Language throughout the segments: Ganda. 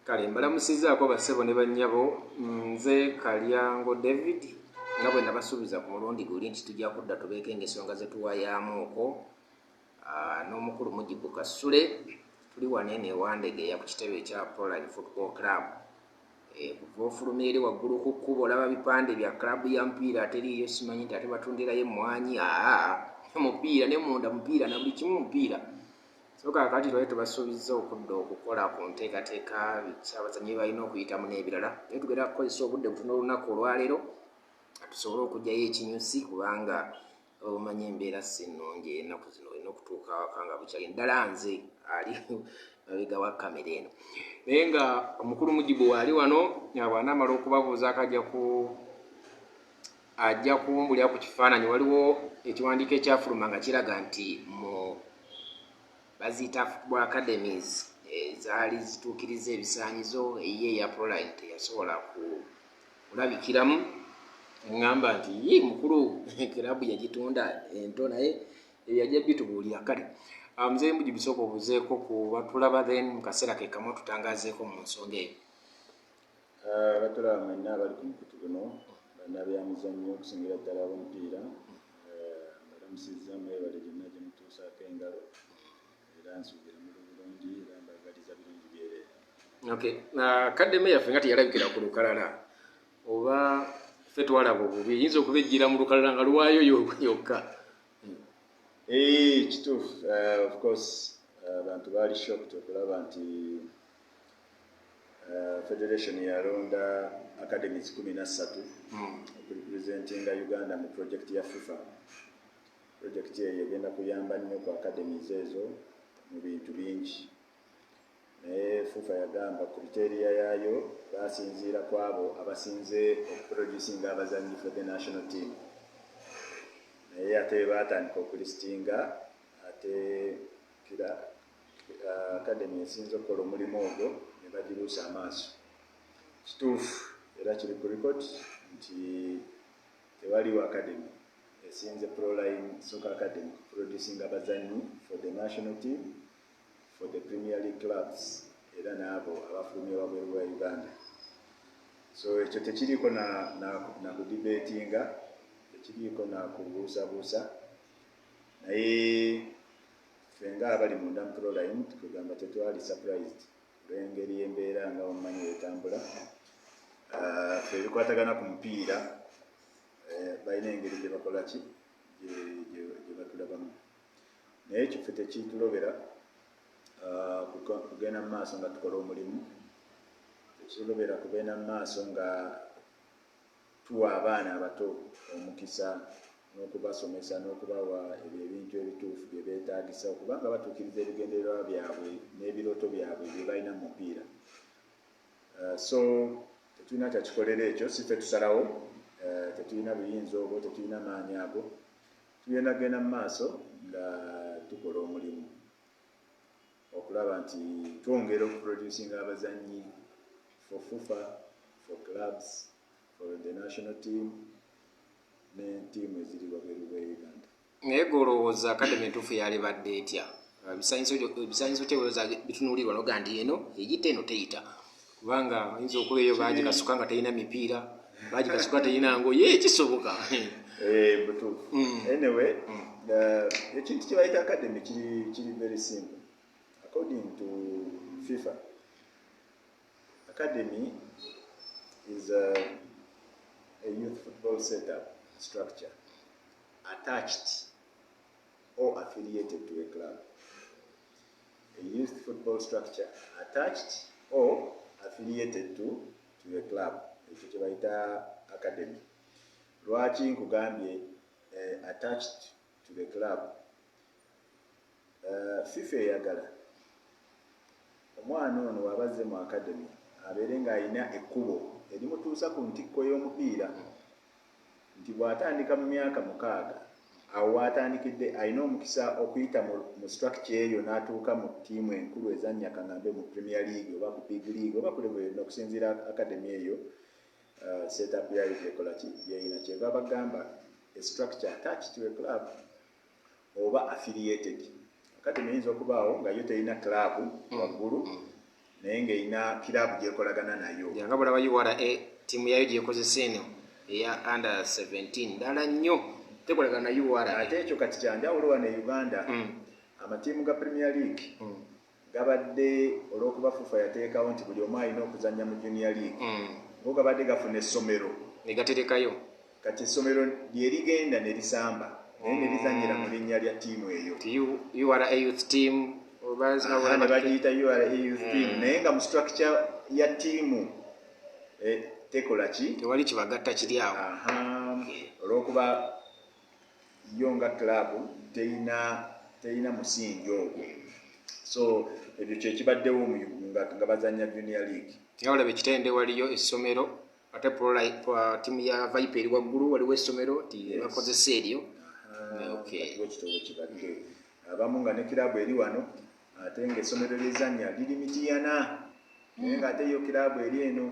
Kale mbalamusizaako bassebo ne bannyabo, nze Kalyango David nga bwe nabasuubiza ku mulundi guli nti tujja kudda tubeeko engesonga ze tuwayaamuuko n'omukulu Mujibu Kasule. Tuli wano eno ewandegeya ku kitebe ekya Proline Football Club. Kuva ofulumya eri waggulu ku kkubo olaba bipande bya klabu ya mupiira teriiyo, simanyi nti ate batundirayo emmwanyi. Mupiira ne munda mupiira na buli kimu mupiira. So kaakati twali tubasuubizza okudda okukola ku nteekateeka abazannyi balina okuyitamu n'ebirala. Naye tugenda kukozesa obudde butono olunaku olwaleero tusobole okuggyayo ekinyusi, kubanga omanyi embeera si nnungi ennaku zino. Olina okutuuka awaka nga bukyali, ddala nze ali mabega wa kamera eno. Naye nga omukulu Mujibu waali wano, bw'anaamala okubabuuza ajja kuwumbulira ku kifaananyi. Waliwo ekiwandiiko ekyafuluma nga kiraga nti mu baziyita football academies zaali zituukiriza ebisaanyizo, eyiye eya Proline teyasobola kulabikiramu. Ngamba nti mukulu kirabu yagitunda ento, naye yajja bitubuulira. Kale Mzee Mujibu sooka obuzeeko ku batulaba, then mu kaseera ke kamu tutangaazeeko mu nsonga eyo. Batulaba mwenna abali ku mukutu guno, bannabyamizannyo okusingira ddala ab'omupiira, balamusizza mwebale gyonna gye mutuusaako engalo, era nsuubira muli bulungi era mbagaliza birungi byereere. Kademe yaffe nga teyalabikira ku lukalala, oba ffe twalaba obubi, yinza okubejjira mu lukalala nga luwaayo yokka. Kituufu. Of course abantu baali shocked okulaba nti Federation yalonda academies 13 okurepresentinga Uganda mu project ya FIFA. Project eyo egenda kuyamba nnyo ku academies ezo mu bintu bingi. Naye FIFA yagamba criteria yaayo basinziira ku abo abasinze okuproducinga abazannyi for the national team. Naye ate baatandika okulistinga ate academy esinze okukola omulimu ogwo ne bagiruusa amaaso. Kituufu era kiri ku record nti tewaliwo academy esinze Proline Soccer Academy producing abazannyi for the national team, for the Premier League clubs, era n'abo abafulumya wabweru wa Uganda. So ekyo tekiriiko na kudibetinga, tekiriiko na kubuusabuusa, naye ffe nga abali munda mu Proline tugamba tetwali surprised olw'engeri y'embeera nga omumanyi wetambula. Ffe ebikwatagana ku mupiira balina engeri gye bakola ki gye batulabamu, naye ekyo ffe tekitulobera kugenda mu maaso nga tukola omulimu, tekitulobera kugenda mu maaso nga tuwa abaana abato omukisa n'okubasomesa n'okubawa ebintu ebituufu bye beetaagisa okuba nga batuukiriza ebigendererwa byabwe n'ebirooto byabwe bye balina mu mupiira. So tetulina kyakikolera ekyo, si ffe tusalawo, tetulina buyinza obwo, tetulina maanyi ago. Tugenda kugenda mu maaso nga tukola omulimu okulaba nti twongera okuproducinga abazannyi for FIFA, for clubs, for the national team ne ttiimu eziri wabweru wa Uganda. Naye golowooza academy entuufu yali badde etya? Ebisaanyizo kyewooza bitunuulirwa noga nti eno eyita eno teyita, kubanga oyinza okuba eyo baagikasuka nga terina mipiira, baagikasuka terina ngoye, kisoboka. Butuufu. Anyway, ekintu kye bayita academy kiri very simple. According to FIFA, academy is a youth football setup structure attached or affiliated to a club. A youth football structure attached or affiliated to a club. Ekyo kye bayita academy. Lwaki nkugambye attached to the club? FIFA eyagala omwana ono wabazze mu academy abeere ng'alina ekkubo erimutuusa ku ntikko y'omupiira, nti bw'atandika mu myaka 6 awo watandikidde alina omukisa okuyita mu structure eyo n'atuuka mu ttiimu enkulu ezannya kaŋŋambe mu Premier League oba ku Big League oba ku level yonna, okusinziira academy eyo setup yayo gyekola ki gyeyina. Kyeva bagamba a structure attached to a club oba affiliated. Academy eyinza okubaawo nga yo terina club waggulu naye ng'erina kiraabu gyekolagana nayo. nga bulaba URA tiimu yayo gyekozesa eno eya under 17 ddala nnyo tekolagana na URA. Ate ekyo kati kyanjawulo wano e Uganda amatiimu ga Premier League gabadde olw'okuba FUFA yateekawo nti buli omu alina okuzannya mu Junior League ngo gabadde gafuna essomero ne gaterekayo kati essomero lye ligenda ne lisamba naye ne lizannyira mu linnya lya ttiimu eyo URA youth team ne bagiyita URA youth team naye nga mu structure ya ttiimu tekola ki tewali kibagatta kiri awo olw'okuba yo nga club terina musingi ogwo so ebyo kyekibaddewo nga bazannya Junior League. Olaba ekitende waliyo essomero ate tiimu ya Viper eri waggulu waliwo essomero bakozesa eryo ekitobo kibadde abamu nga ne kirabu eri wano ate ng'essomero lyezannya liri Mityana naye ng'ate yo kirabu eri eno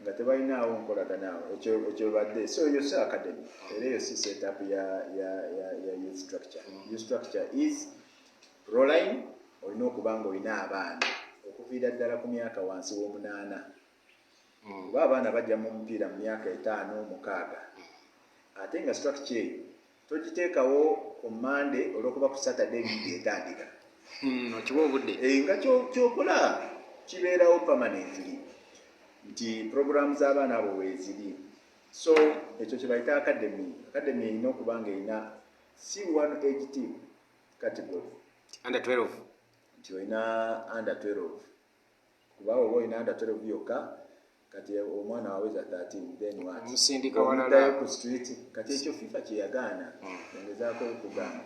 nga tebalinaawo nkolaganaawo ekyo badde so yo si academy era eyo si setup ya youth structure. Youth structure is proline olina okuba nga olina abaana okuviira ddala ku myaka wansi w'omunaana kuba abaana bajja mu mupiira mu myaka 5-6 ate nga structure eyo togiteekawo ku Monday olw'okuba ku Saturday league etandika okiwa obudde nga kyokola kibeerawo permanently nti program z'abaana abo weeziri so ekyo kye bayita academy erina okuba nga erina si one age team category under 12 nti olina under 12 kuba oba olina under 12 yokka kati omwana waweza 13 then what musindika walala ku street kati ekyo FIFA kyeyagaana engezaako okugamba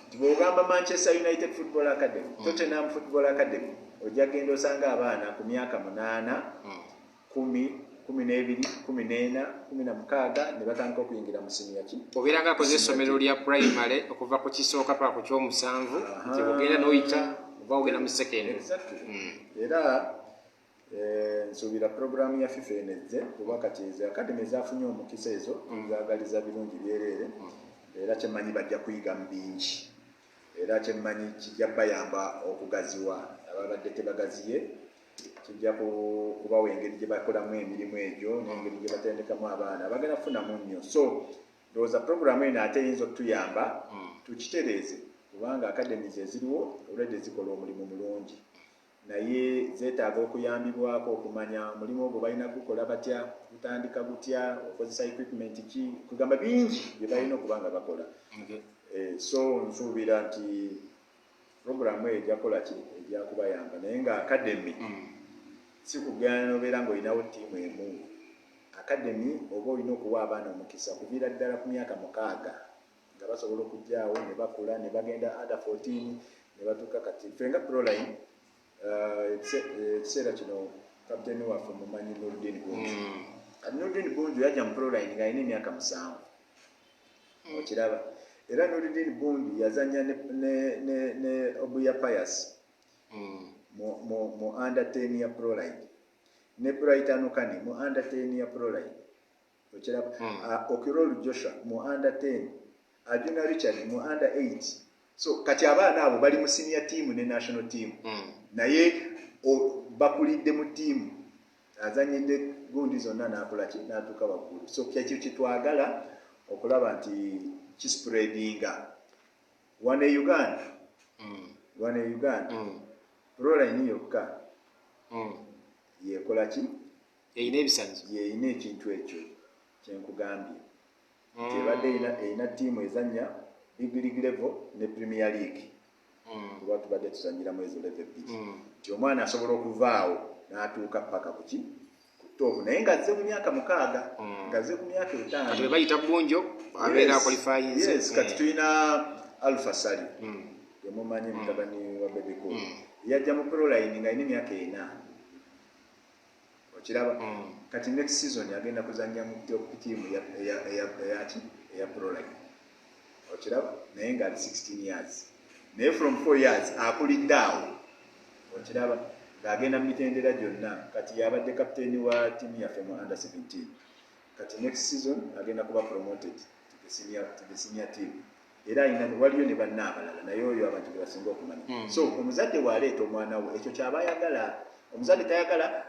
nti bw'ogamba Manchester United Football Academy Tottenham Football Academy ojja genda osanga abaana ku myaka 8 10 12 14 16 ne batandika okuyingira mu senior ki obeera nga akoze essomero lya primary okuva ku kisooka paka ku kyomusanvu nti ogenda n'oyita oba ogenda mu secondary era nsuubira programu ya FIFA enezze kuba kati ezo academy ezafunye omukisa ezo zaagaliza birungi byereere era kyemmanyi bajja kuyiga mu bingi era kyemmanyi kijja bayamba okugaziwa ababadde tebagaziye kijja kubawa engeri gye bakolamu emirimu egyo n'engeri gye batendekamu abaana bagenda kufunamu nnyo so ndowooza programu eno ate eyinza okutuyamba tukitereeze kubanga academies eziriwo olwedde zikola omulimu mulungi naye zeetaaga okuyambibwako okumanya omulimu ogwo balina gukola batya gutandika gutya okozesa equipment ki kugamba bingi bye balina okuba nga bakola so nsuubira nti programu eyo ejja kukola ki ejja kubayamba naye nga academy si kugenda nobeera ng'olinawo ttiimu emu academy oba olina okuwa abaana omukisa kuviira ddala ku myaka 6 nga basobola okujjaawo ne bakula ne bagenda under 14 ne batuuka kati fenga proline ekiseera kino kapiteeni waffe mumanyi Nurdin Bunju Nurdin Bunju yajja mu proline ng'alina emyaka 7 okiraba era Nurdin Bunju yazannya ne Obuya Pius mu under 10 ya proline ne Brighton Kani mu under 10 ya proline okiraba Okirolu Joshua mu under 10 Ajuna Richard mu under 8 so kati abaana abo bali mu senior team ne national team naye bakulidde mu ttiimu azanyidde gundi zonna n'akola ki n'atuuka waggulu so kyekyo kitwagala okulaba nti kispreadinga wane Uganda proline yokka yekola ki eyina ebisaanyizo yeyina ekintu ekyo kyenkugambye nti ebadde eyina ttiimu ezannya big league level ne Premier League kuba tubadde tuzanyiramu ezo level bbiri nti omwana asobola okuvaawo n'atuuka paka kuki ku top naye ng'azze ku myaka 6 ng'azze ku myaka 5 kati bayita Bunjo abeera qualifyinze kati tulina Alpha Sali yemumanyi mutabani wa Baby Cool yajja mu proline ng'alina emyaka 4 okiraba kati next season agenda kuzannya mu team eya proline okiraba naye ng'ali 16 years naye from 4 years akulidde awo okiraba ng'agenda mu mitendera gyonna kati yabadde kapiteeni wa tiimu yaffe mu under 17 kati next season agenda kuba promoted to the senior team era waliyo ne banna abalala naye oyo abantu gye basinga okumanya so omuzadde bw'aleeta omwana we ekyo kyaba ayagala omuzadde tayagala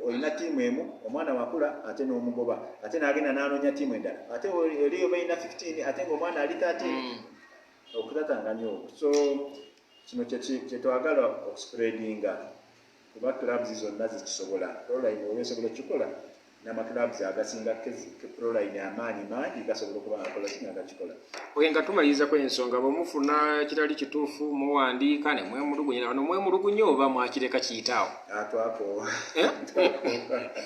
olina tiimu emu omwana wakula ate n'omugoba ate n'agenda n'anoonya tiimu endala ate eriyo balina 15 ate ng'omwana ali 13 okutatanganya okwo. So kino kyetwagala okuspreadinga kuba clubs zonna zikisobola proline oba esobola okukikola n'amaclubs agasinga proline amaanyi mangi gasobola okuba ngakola kino agakikola. Nga tumaliriza ku ensonga bwemufuna kitali kituufu muwandiika ne mwemulugunya wano mwemulugunya oba mwakireka kiyitaawo twako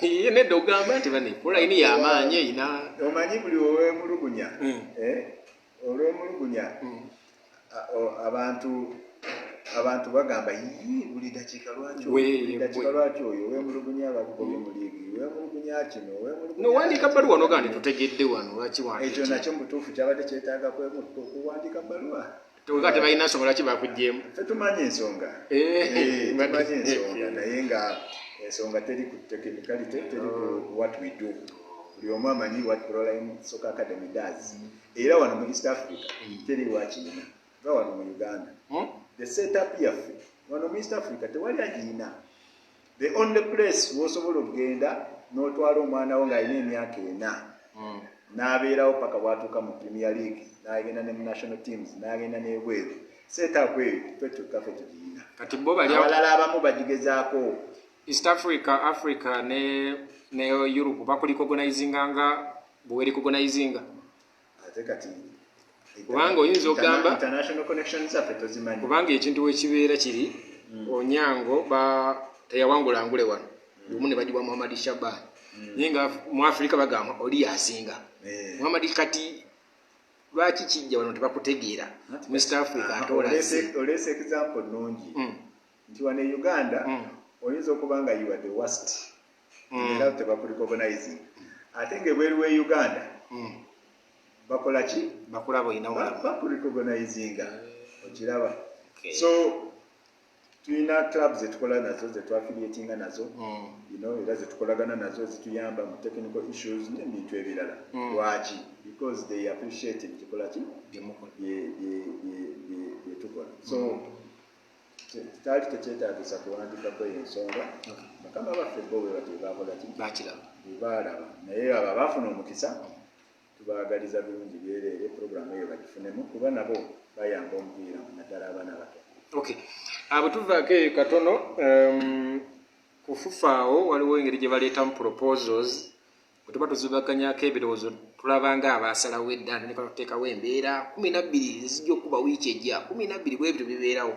ye nedda ogamba nti bane proline y'amaanyi eyina omanyi buli owemulugunya olwemulugunya abantu bagamba buli dakiika lwaki oyo wemulugunya abakugobye mu liigi wemulugunya kino nowandiika bbaluwa nogaa nti tutegedde wano lwaki ekyo nakyo mutuufu kyabadde kyetaaga kuwandiika bbaluwa toga tebalina nsonga lwaki bakuggyemu ffe tumanyi ensonga tumanyi ensonga naye nga ensonga teri ku technicality teri ku what we do buli omu amanyi what Proline Soccer Academy does era wano mu East Africa teri wakiina nga wano mu Uganda the setup yaffe wano mu East Africa tewali agiina. The only place wosobola okugenda n'otwala omwana wo ng'alina emyaka 4 n'abeerawo paka bwatuuka mu Premier League n'agenda ne mu national teams n'agenda n'ebweru setup eyo ffe tugiina. Kati bo bali abalala abamu bagigezaako. East Africa ne Europe bakulicognizinga nga bwe recognizinga ate kati kubanga oyinza okugamba international connections affe tozimanyi kubanga ekintu wekibeera kiri Onyango teyawangula ngule wano lumu ne bagibwa Muhammad Shaban naye nga mu Africa bagamba oli yasinga Muhammad kati lwaki kijja wano tebakutegeera mu East Africa atola olese example nungi nti wano e Uganda oyinza okuba nga you are the worst era tebakulicognize ate ng'ebweru we Uganda bakola ki bakulaba oyina wala bakulicognizinga okiraba. So tulina clubs zetukola nazo zetwaffiliatinga nazo era zetukolagana nazo zituyamba mu technical issues n'ebintu ebirala. Lwaki? Because they appreciate ekikola ki byetukola. So tali tekyetaagisa kuwandikako ensonga bakama baffe bo bwe batebakola ki baalaba naye abo abaafuna omukisa tubaagaliza birungi byereere programu eyo bagifunemu kuba nabo bayamba omupiira naddala abaana bato. Okay. Abo tuvaako katono kufufaawo waliwo engeri gye baleetamu proposals bwe tuba tuzibaganyako ebirowoozo tulabanga abaasalawo edda ne batuteekawo embeera 12 ezijja okuba wiiki ejja 12 bwebyo bibeerawo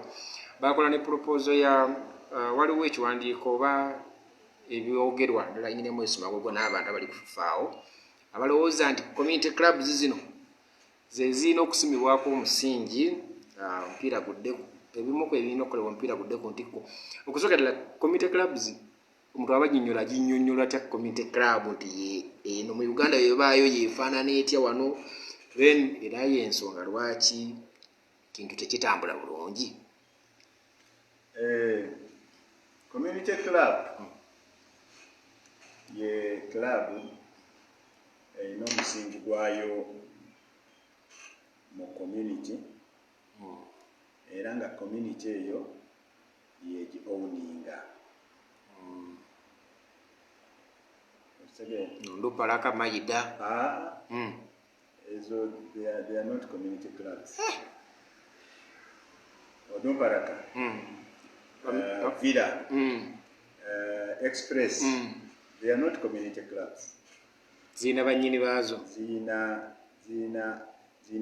bakola ne proposal ya waliwo ekiwandiiko oba ebyogerwa ddala nyinemu esimagogo n'abantu abali kufufaawo abalowooza nti community clubs zino ze zirina okusimibwako omusingi omupiira guddeku ebimu ku ebirina okukolebwa omupiira guddeku ntikko okusooka ddala community clubs omuntu aba ginnyonnyola atya community club nti eno mu Uganda yebaayo yeefaanana etya wano then era y'ensonga lwaki kintu tekitambula bulungi. Community club ye club erina omusingi gwayo mu community era nga community eyo yegi-owninga Ndupalaka Maida ezo they are not community clubs. Odumparaka Villa Express they are not community clubs. Zina banyini bazo zina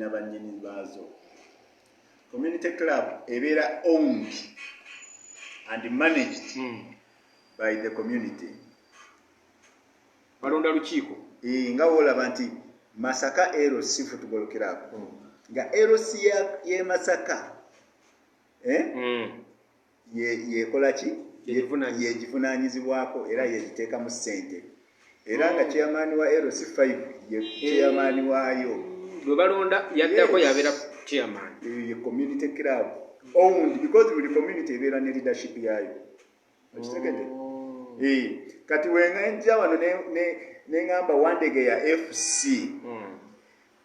banyini bazo. Community club ebeera owned and managed by the community. Balonda lukiiko nga wolaba nti Masaka LC Football Club nga LC ye Masaka yekola ki yegivunaanyizibwako era yegiteekamu ssente era nga chairman wa LC5 ye chairman waayo lwe balonda yaddako yabeera chairman ye community club owned because buli community ebeera ne leadership yayo okitegedde. Kati wengenja wano neŋŋamba Wandege ya FC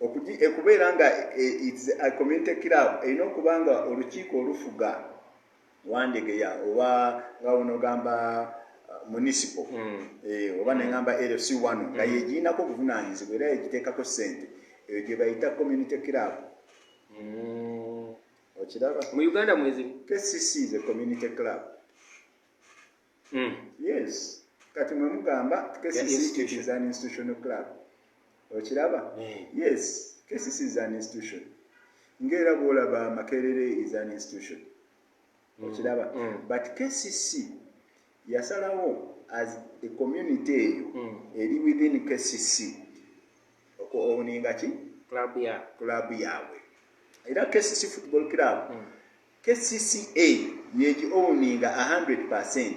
okubeera nga it's a community club erina okuba nga olukiiko olufuga Wandegeya oba nga ono gamba municipal oba nengamba LFC1 nga yegiinako obuvunaanyizibwa era yegiteekako ssente eyo gye bayita community club. Okiraba mu Uganda mwezi KCC is a community club. Yes, kati mwe mugamba KCC is an institutional club. Okiraba yes, KCC is an institution ngera bwolaba Makerere is an institution. Okiraba but KCC yasalawo as a community eyo eri within KCC owninga ki club yaabwe era KCC football club KCCA yeji owninga 100%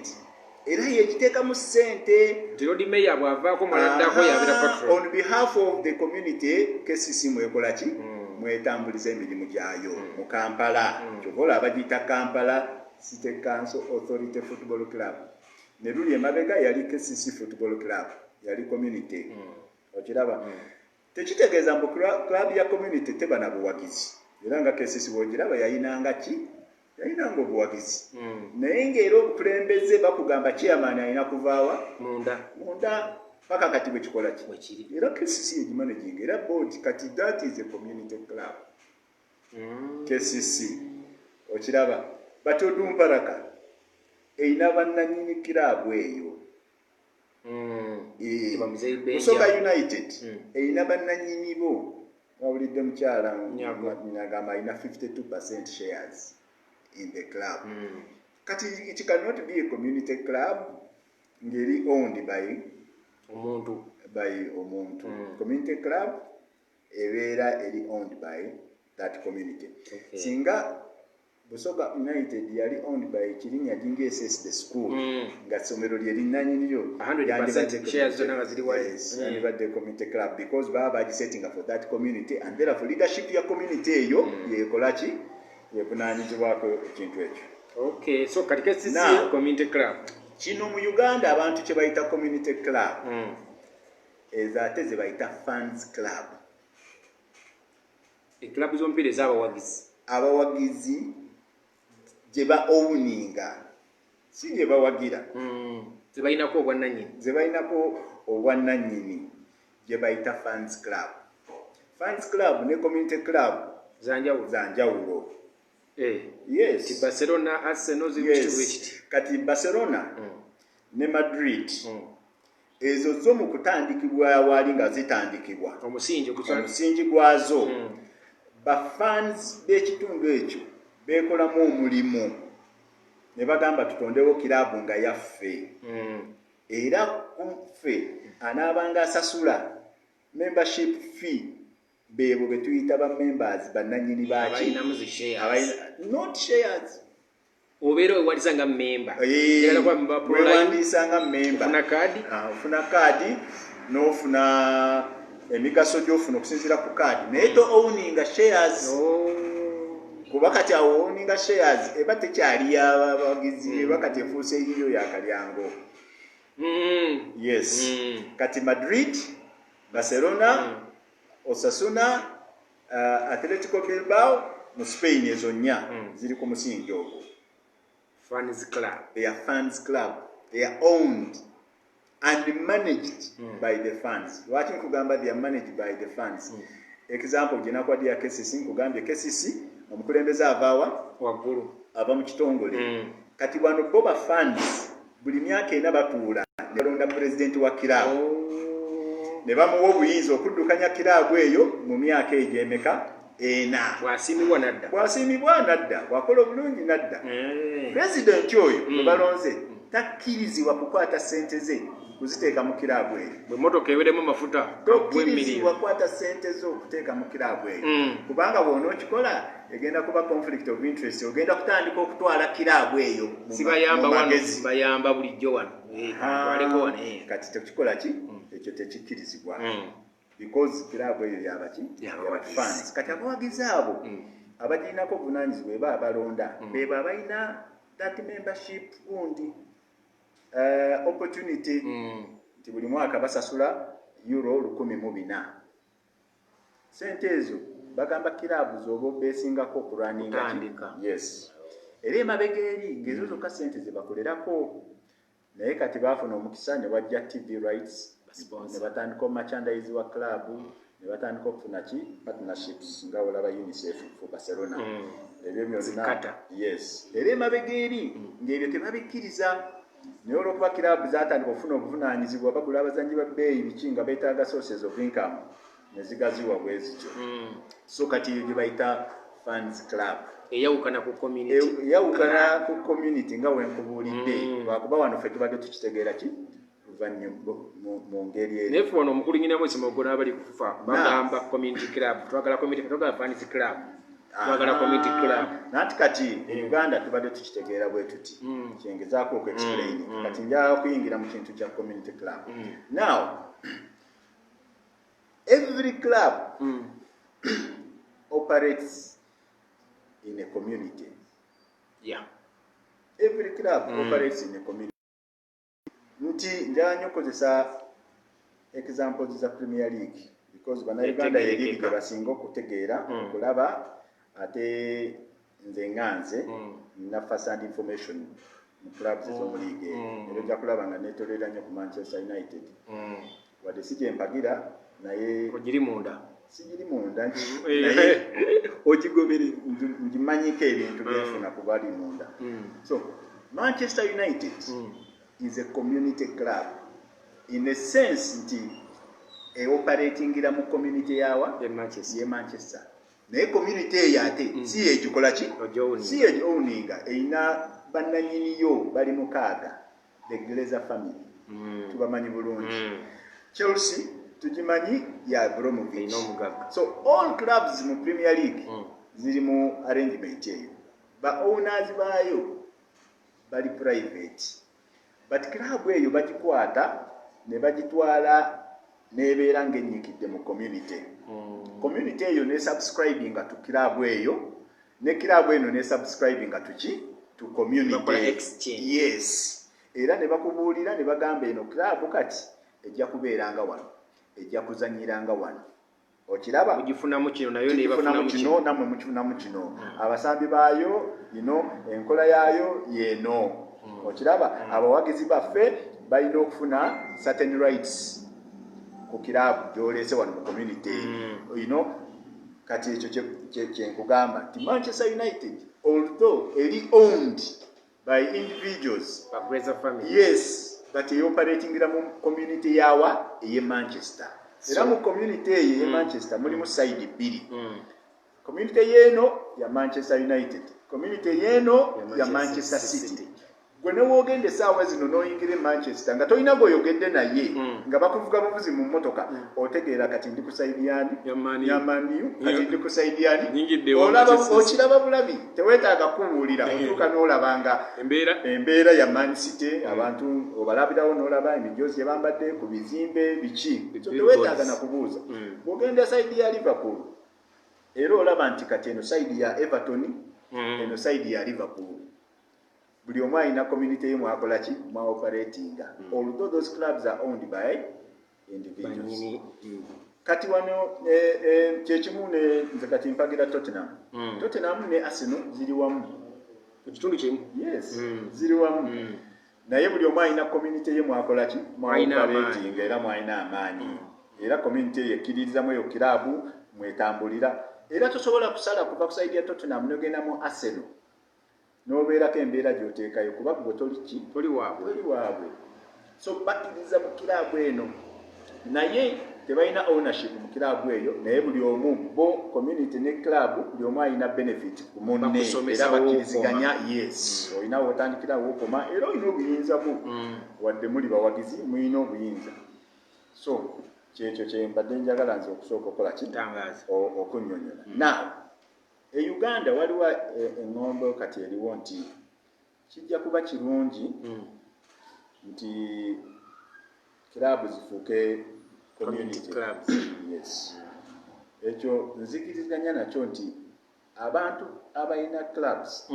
era yegiteekamu ssente Road Mayor bwavaako mwaladdako yabira patrol. On behalf of the community KCC mwekola ki mwetambuliza emirimu gyayo mu Kampala kyobola abagiyita Kampala City Council Authority Football Club ne luli emabega yali KCC Football Club yali community. Okiraba tekitegeeza mbu club ya community teba na buwagizi era nga KCC bwogiraba yayinanga ki yayinanga obuwagizi naye ng'era obukulembeze bakugamba chairman alina kuvaawa munda paka kati bwe kikola ki era KCC yegimanaging era board kati that is a community club. KCC okiraba batodumparaka eina bannanyini club eyo Busoga United eina bannanyini bo wawulidde mukyala nyagamba alina 52% shares in the club. Kati it cannot be a community club ngeri owned by omuntu. Community club ebeera eri owned by that community. Singa Busoga United yali owned by Kirinya Jinge SS the school nga somero lye linnanyiniryo 100% shares zonna nga ziri wali the community club because baba setting up for that community and therefore leadership ya community eyo yekola ki yevunaanyizibwako ekintu ekyo. Okay, so kati KCC community club kino mu Uganda abantu kye bayita community club ezo ate ze bayita fans club. Club zompire abawagizi gye ba owninga si gye bawagira ze balinako obwannannyini gye bayita fans club. Fans club ne community club zanjawulo. Yes. Barcelona, Arsenal, yes. Kati Barcelona ne Madrid ezo zo mu kutandikibwa wali nga zitandikibwa omusingi gwazo bafans b'ekitundu ekyo beekolamu omulimu ne bagamba tutondewo kiraabu nga yaffe era kumfe anaabanga asasula membership fee beebo betuyita ba members bannanyini baki not shares obeera wewandisa nga member wewandisa nga member ofuna kaadi n'ofuna emigaso gy'ofuna okusinziira ku kaadi naye to owninga shares kuba kati awo owninga shares eba tekyali abawagizi eba kati efuuse yiyo yakalyango. Yes. Kati Madrid, Barcelona, Osasuna, Atletico Bilbao mu Spain ezo nnya ziri ku musingi ogwo. Fans club. They are fans club. They are owned and managed by the fans. Lwaki nkugamba they are managed by the fans? Example gyenakwadde ya KCC nkugambye KCC omukulembeze avaawa waggulu ava mu kitongole kati wano bo ba fans buli myaka ena batuula ne balonda pulezidenti wa kiraabu ne bamuwa obuyinza okuddukanya kiraabu eyo mu myaka egy'emeka ena bwasiimibwa nadda bwakola obulungi nadda pulezidenti oyo bwe balonze takkirizibwa kukwata ssente ze kuziteeka mu kiraabu eyo bwe motoka eweremu amafuta tokkirizibwa kukwata ssente zo okuteeka mu kiraabu eyo kubanga bw'onookikola egenda kuba conflict of interest ogenda kutandika okutwala kiraabu eyo bayamba bulijjo wano kati tekikola ki ekyo tekikkirizibwa because kiraabu eyo yabaki fans kati abawagizi abo abagirinako obuvunaanyizibwa eba abalonda beba abalina that membership gundi opportunity nti buli mwaka basasula euro 1,400 sente ezo bagamba kiraabu zoba obesingako okulwaninga yes era emabega eri ng'ezo zokka ssente ze bakolerako naye kati baafuna omukisa ne wajja TV rights ne batandika merchandise wa club ne batandika okufuna ki partnerships nga olaba UNICEF for Barcelona ebyo byonna yes era emabega eri ng'ebyo tebabikkiriza naye olwokuba club zaatandika okufuna obuvunaanyizibwa bagula abazannyi ba bbeeyi biki nga beetaaga sources of income ne zigaziwa bwe zityo so kati eyo gye bayita fans club eyawukana ku community nga wenkubuulidde lwakuba wano ffe tubadde tukitegeera ki mu ngeri eri naye ffe wano omukulu nyina mwezi mogona abali kufa bagamba community club twagala community twagala fans club twagala community club nati kati e Uganda tubadde tukitegeera bwe tuti kyengezaako okuexplain kati njala kuyingira mu kintu kya community club now every club operates in a community. Every club operates in a community. Nti njanyo kozesa examples za Premier League because Uganda yeli gye basinga okutegeera okulaba ate nze nganze na first hand information mu clubs zo mu league era ojja kulaba nga netolera nnyo ku Manchester United wadde si gye mpagira naye ogiri munda sigiri munda naye ogigobere ngimanyiko ebintu byenfuna ku bali munda so Manchester United is a community club in a sense nti operatingira mu community yawa ye Manchester naye community eyo ate si ekikola ki si owninga eyina bannanyiniyo bali mukaaga the Glazer family tubamanyi bulungi Chelsea tujimanyi ya Abramovich so all clubs mu Premier League ziri mu arrangement eyo ba owners bayo bali private but club eyo bagikwata ne bagitwala nebeera ng'ennyikidde mu community community eyo ne subscribing to club eyo ne club eno ne subscribing to community yes era ne bakubuulira ne bagamba eno club kati ejja kubeeranga wano ejja kuzanyiranga wano okiraba mugifunamu kino nayo ne bafunamu kino namwe mukifunamu kino abasambi baayo enkola yaayo yeno okiraba abawagizi baffe balina okufuna certain rights ku kirabu gy'oleese wano mu community kati ekyo kyenkugamba nti Manchester United although eri owned by individuals yes but operatingira mu community yawa eye Manchester era mu community eye Manchester mulimu side bbiri community yeno ya Manchester United community yeno ya Manchester City gwe ne wogende saawa zino n'oyingira Manchester nga tolina gw'oyogedde naye nga bakuvuga buvuzi mu mmotoka otegeera kati ndi ku side yani ya Man U kati ndi ku side yani okiraba bulabi teweetaaga kubuulira otuuka n'olabanga embeera ya Man City abantu obalabirawo n'olaba emijoozi gye bambadde ku bizimbe biki so teweetaaga na kubuuza bw'ogenda side ya Liverpool era olaba nti kati eno side ya Everton eno side ya Liverpool buli omu alina community ye mwakola ki mwaoperatinga although those clubs are owned by individuals kati wano kyekimu nze kati mpagira Tottenham ne Arsenal ziri wamu mu kitundu kimu yes ziri wamu naye buli omu alina community ye mwakola ki mwaoperatinga era mwalina amaanyi era community ye ekkiririzamu eyo kirabu mwetambulira era tosobola kusala kuva ku side ya Tottenham n'ogenda mu Arsenal n'obeerako embeera gy'oteekayo kuba gwe toli waabwe so bakkiriza mu kiraabu eno naye tebalina ownership mu kiraabu eyo naye buli omu bo community ne club buli omu alina benefit ku munne era bakkiriziganya yes olina wotandikira wokoma era olina obuyinza bwo wadde muli bawagizi mulina obuyinza so kyekyo kyembadde njagala nze okusooka okukola okunnyonnyola now e Uganda waliwo engombo kati eriwo nti kijja kuba kirungi nti club zifuuke community clubs yes ekyo nzikiriziganya nakyo nti abantu abalina clubs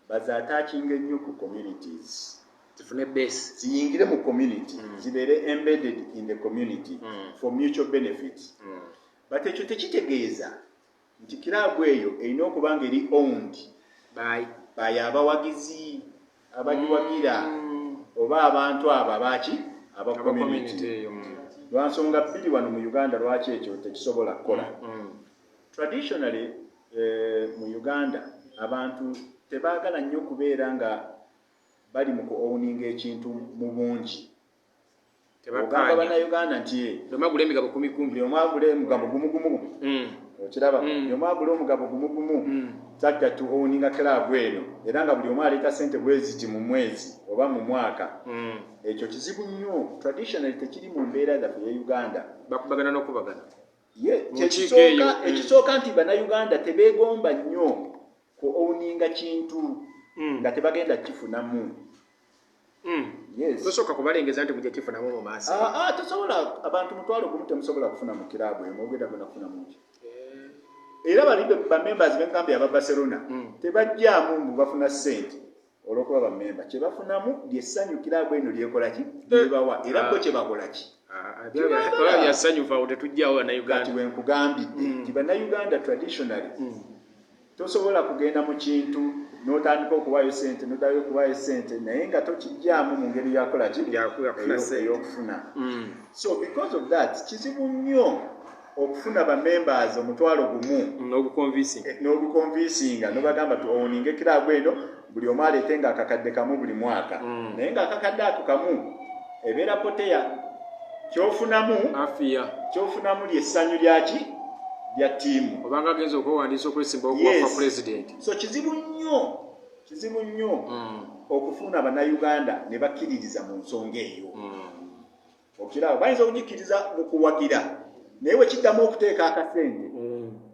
bazatakinga ennyo ku communities zifune base ziyingire mu community zibeere embedded in the community for mutual benefit but ekyo tekitegeeza nti kirabu eyo erina okuba nga eri owned bayo abawagizi abagiwagira oba abantu abo abaki aba community lwansonga bbiri wano mu Uganda lwaki ekyo tekisobola kukola. Traditionally mu Uganda abantu tebaagala nnyo kubeera nga bali mu ku-owninga ekintu mu bungi. Ogamba bannayuganda nti omagula emigabo 10 omagula emigabo gumu okiraba omagula omugabo gumu tajja tu-owninga club eno era nga buli omu aleeta ssente bweziti mu mwezi oba mu mwaka. Ekyo kizibu nnyo. Traditionally tekiri mu mbeera zaffe ya Uganda. Bakubagana n'okubagana. Ekisooka nti bannayuganda tebeegomba nnyo ku-owninga kintu nga tebagenda kifunamu. Tosooka kubalengeza nti mujja kifunamu mu maaso. Tosobola abantu mutwalo gumu temusobola kufuna mu kiraabu emu ogenda gonna kufuna muki. Era bali bamembers b'enkambi aba Barcelona tebajjaamu mbu bafuna ssente olw'okuba bamemba. Kye bafunamu lyessanyu kiraabu eno lyekola ki lyebawa era bo kye bakola ki. Yasanyufa awo tetujjawo bannayuganda. Kati wenkugambidde nti bannayuganda traditionally tosobola kugenda mu kintu n'otandika okuwaayo ssente n'oddayo okuwaayo ssente naye nga tokijjaamu mu ngeri yakola ki ey'okufuna. So because of that kizibu nnyo okufuna bamembers omutwalo gumu n'obukonvinsinga n'obagamba tu-owninga ekiraabu eno buli omu aleetenga akakadde kamu buli mwaka. Naye ng'akakadde ako kamu ebeera poteya kyofunamu lyessanyu lyaki lya ttiimu obanga agenza okwewandiisa okwesimba okuwafa president. So kizibu nnyo okufuna bannayuganda ne bakkiririza mu nsonga eyo. Okiraba bayinza okugikkiriza mu kuwagira naye wekiddamu okuteeka akasente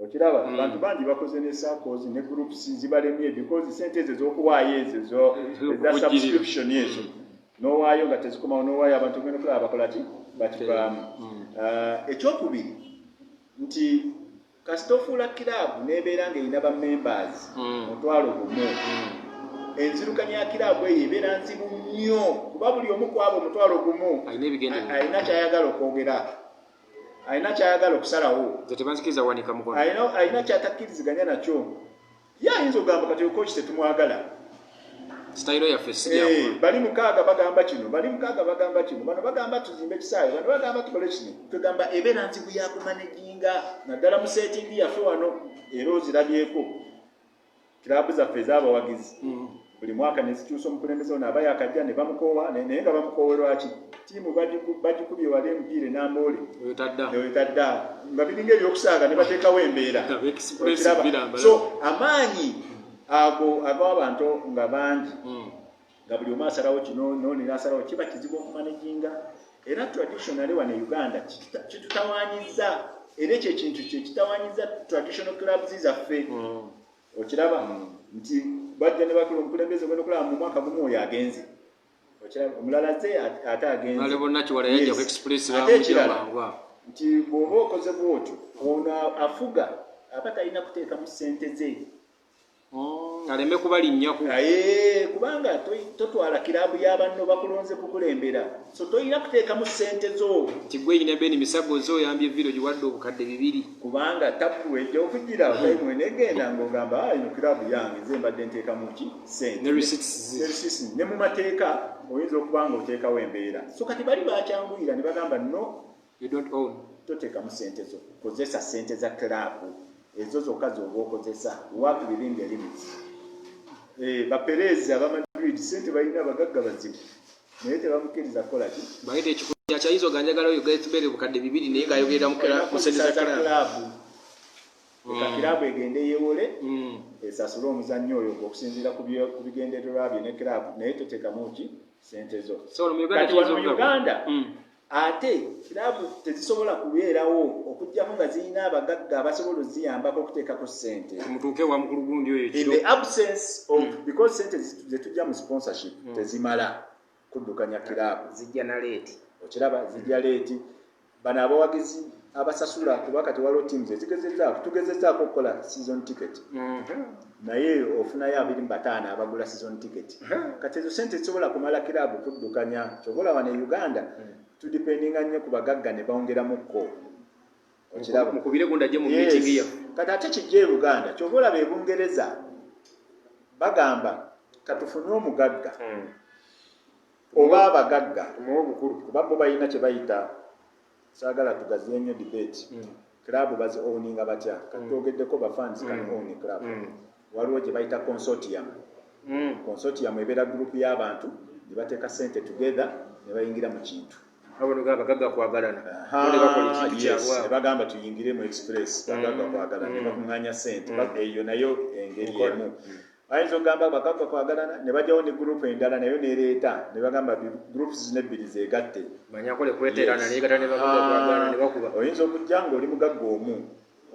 okiraba abantu bangi bakoze ne circles ne groups zibalemye because sente ezo z'okuwaayo ezo eza subscription ezo n'owaayo nga tezikomawo n'owaayo abantu ogenda okulaba bakola ki bakivaamu. Ekyokubiri nti kasitofuula kiraabu n'ebeera ng'erina bamembers mutwalo gumu enzirukanya ya kiraabu eyo ebeera nzibu nnyo kuba buli omu ku abo omutwalo gumu alina kyayagala okwogera, alina kyayagala okusalawo, alina kyatakkiriziganya nakyo. Ye ayinza okugamba kati okoki tetumwagala style yaffe sijja bali mukaaga bagamba kino, bali mukaaga bagamba kino, bano bagamba tuzimbe kisaawe, bano bagamba tukole kino. Tugamba ebeera nzibu ya kumaneginga naddala mu setting yaffe wano era ozirabyeko kiraabu zaffe ez'abawagizi buli mwaka ne zikyusa omukulembeze ono aba yakajja ne bamukoowa naye nga bamukoowerwa ki ttiimu bagikubye wali emipiira enamboole ewetadda nga biringa ebyokusaaga ne bateekawo embeera. So amaanyi ago ag'abantu nga bangi nga buli omu asalawo kino n'oni n'asalawo kiba kizibu okumaneginga. Era traditionally wano e Uganda kitutawaanyiza era ekyo ekintu kitawaanyiza traditional clubs zaffe. Okiraba nti bajja ne bakola omukulembeze ogenda okulaba mu mwaka gumu oyo agenze, okiraba omulala ze ate agenze ate ekirala nti bw'oba okoze bw'otyo ono afuga aba talina kuteekamu ssente ze aleme kubalinnyako kubanga totwala kiraabu y'abanno bakulonze kukulembera so toyina kuteekamu ssente zo nti gwe yina beni misago zo oyambye village wadde obukadde 2 kubanga tapu ejja okugira mwe negenda ng'ogamba ino kiraabu yange nze mbadde nteekamu ki ssente ne receipts ne mu mateeka oyinza okuba nga oteekawo embeera so kati bali bakyanguyira ne bagamba no you don't own toteekamu ssente zo kozesa ssente za kiraabu ezo zokka z'oba okozesa work within the limits. Baperezi aba Madrid ssente balina abagagga bazibu naye tebamukkiriza kukola ki bayita ekikuya kyayizo ganjagala oyo gaitubere bukadde 2 naye ng'ayogerera mu ssente za kiraabu. Kiraabu egende yeewole esasule omuzannyo oyo okusinziira ku bigendererwa bye ne kiraabu naye toteekamu ki ssente zo. Kati wano mu Uganda ate kiraabu tezisobola kubeerawo okuggyako nga zirina abagagga abasobola oziyambako okuteekako ssente mutuuke wa mukulu gundi oyo in the absence of because ssente zetujja mu sponsorship tezimala kuddukanya kiraabu zijja na leeti okiraba zijja leeti bano abawagizi abasasula kuba kati waliwo teams tugezezzaako okukola season ticket naye ofunayo 25 abagula season ticket kati ezo ssente zisobola kumala kiraabu kuddukanya kyobola wano e Uganda tudipendinga nnyo ku bagagga ne bawongeramukko okiraba mukubire gunda gye mu meeting ya kati ate kijja e Uganda kyobola be Bungereza bagamba katufune omugagga oba abagagga kuba bo balina kye bayita saagala tugaziye nnyo debate club bazi owninga batya katwogeddeko bafans kan own club waliwo gye bayita consortium consortium ebeera group y'abantu ne bateeka sente together ne bayingira mu kintu abagagga kwagalana ne bagamba tuyingire mu express bagagga kwagalana ne bakuŋŋaanya sente eyo nayo engeri emu ayinza okugamba abagagga kwagalana ne bajjawo ne group endala nayo nereeta ne bagamba groups zino ebbiri zeegatte oyinza okujja nga oli mugagga omu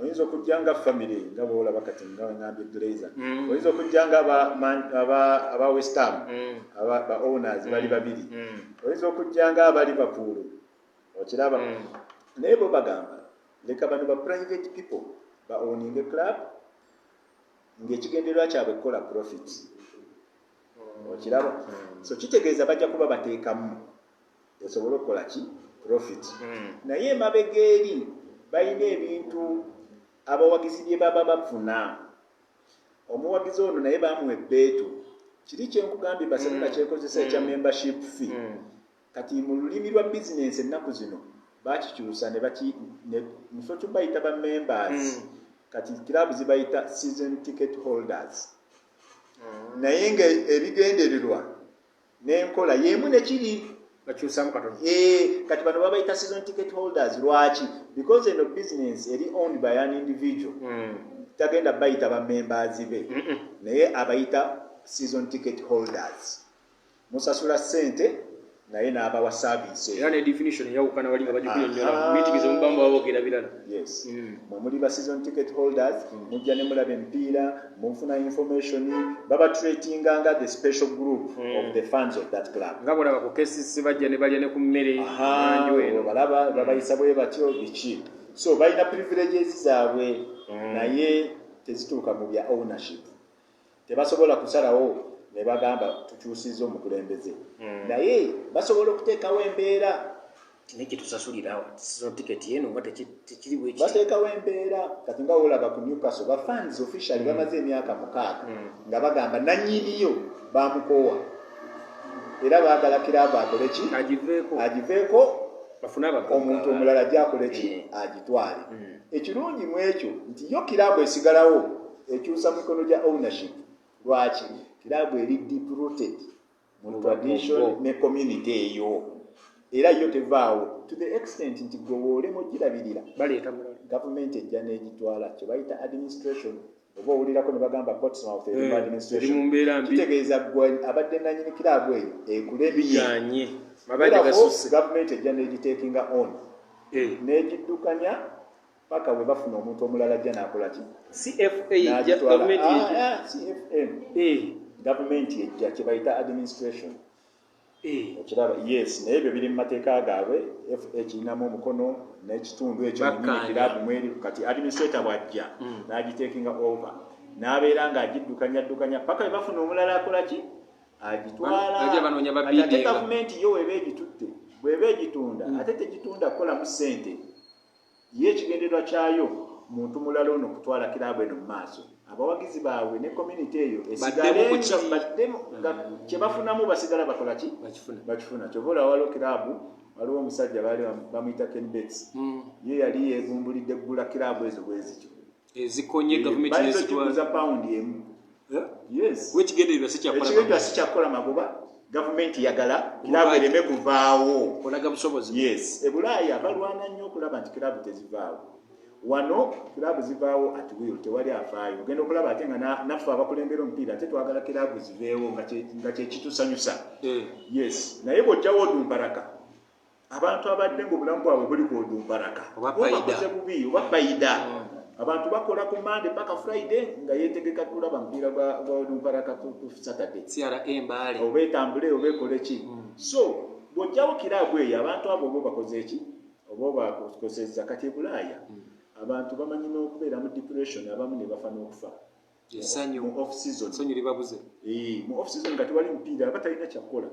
oyinza okujja nga family nga boolaba kati nga ngambye Glazer oyinza okujja nga aba West Ham ba owners bali babiri oyinza okujja nga aba Liverpool okiraba naye bo bagamba leka bano ba private people ba owning a club ng'ekigendererwa kyabwe kukola profit okiraba so kitegeeza bajja kuba bateekamu esobole okukola ki profit naye emabega eri balina ebintu abawagizi bye baba bafuna omuwagizi ono naye bamuwa ebbeetu kiri kyenkugambye basabula kyekozesa ekya membership fee kati mu lulimi lwa bizinensi ennaku zino bakikyusa muso tubayita ba members kati kilabu zibayita season ticket holders naye nga ebigendererwa n'enkola yemu nekiri bakyusamu katono kati bano babayita season ticket holders lwaki because eno business eri owned by an individual tagenda bayita ba members be naye abayita season ticket holders musasula sente naye n'abawa service era ne definition yawukana wali nga bagikunyonnyola meetings omubamba babogera birala yes muli ba season ticket holders mujja ne mulaba empiira mufuna information baba treatinga nga the special group of the fans of that club nga bolaba ku cases bajja ne balya ne ku mmere balaba babayisa bwe batyo biki so balina privileges zaabwe naye tezituuka mu bya ownership tebasobola kusalawo ne bagamba tukyusizza omukulembeze naye basobola okuteekawo embeera neki tusasulira season ticket yeno nga tekiri bwe bateekawo embeera kati nga olaba ku Newcastle ba fans officially bamaze emyaka 6 nga bagamba nannyiniyo bamukoowa era baagala kiraba akole ki agiveeko bafuna omuntu omulala gyakole ki agitwale ekirungi mu ekyo nti yo kirabo esigalawo ekyusa mu mikono gya ownership lwaki kirabo eri deep rooted mu tradition ne community eyo era yo tevaawo to the extent nti gwowoole mugirabirira baleeta mulala government ejja n'egitwala kye bayita administration oba owulirako ne bagamba Portsmouth administration kitegeeza gwe abadde nannyini kirabo eyo ekulembye government ejja n'egitekinga on n'egiddukanya paka we bafuna omuntu omulala ajja n'akola ki government ejja kye bayita administration okiraba yes naye ebyo biri mu mateeka gaabwe FA kirinamu omukono n'ekitundu ekyo kirabu mweri kati administrator bw'ajja n'agitekinga over n'abeera ng'agiddukanya paka we bafuna omulala akola ki agitwala ate gavumenti yo weba egitutte bweba egitunda ate tegitunda kukolamu ssente ye ekigendererwa kyayo muntu mulala ono kutwala kirabu eno mu maaso abawagizi baabwe ne community eyo esigale kye bafunamu basigala bakola ki bakifuna kyobola waliwo kirabu waliwo omusajja baali bamuyita Ken Bates ye yali yeegumbulidde eggula kirabu ezo bwezityo ezikonye gavumenti nezitwala paundi emu yes wekigendererwa sikyakola magoba gavumenti yagala kirabu ereme kuvaawo olaga busobozi yes ebulaaya balwana nnyo okulaba nti kirabu tezivaawo wano kirabu zivaawo at will tewali afaayo ogenda okulaba ate nga naffe abakulembera omupiira ate twagala kirabu ziveewo nga kyekitusanyusa yes naye bw'ojjawo odumbaraka abantu abadde ngaobulamu bwabwe buli ku odumbaraka obakoze bubi oba fayida abantu bakola ku Monday paka Friday nga yeetegeka kulaba mupiira gwa odumbaraka ku Saturday mbale oba etambule oba ekole ki so bw'ojjawo kirabu eyo abantu abo oba bakoze ki oba bakozesa kati ebulaaya abantu bamanyi n'okubeera mu depression abamu ne bafa n'okufa mu off season mu off season nga tewali mupiira aba talina kyakukola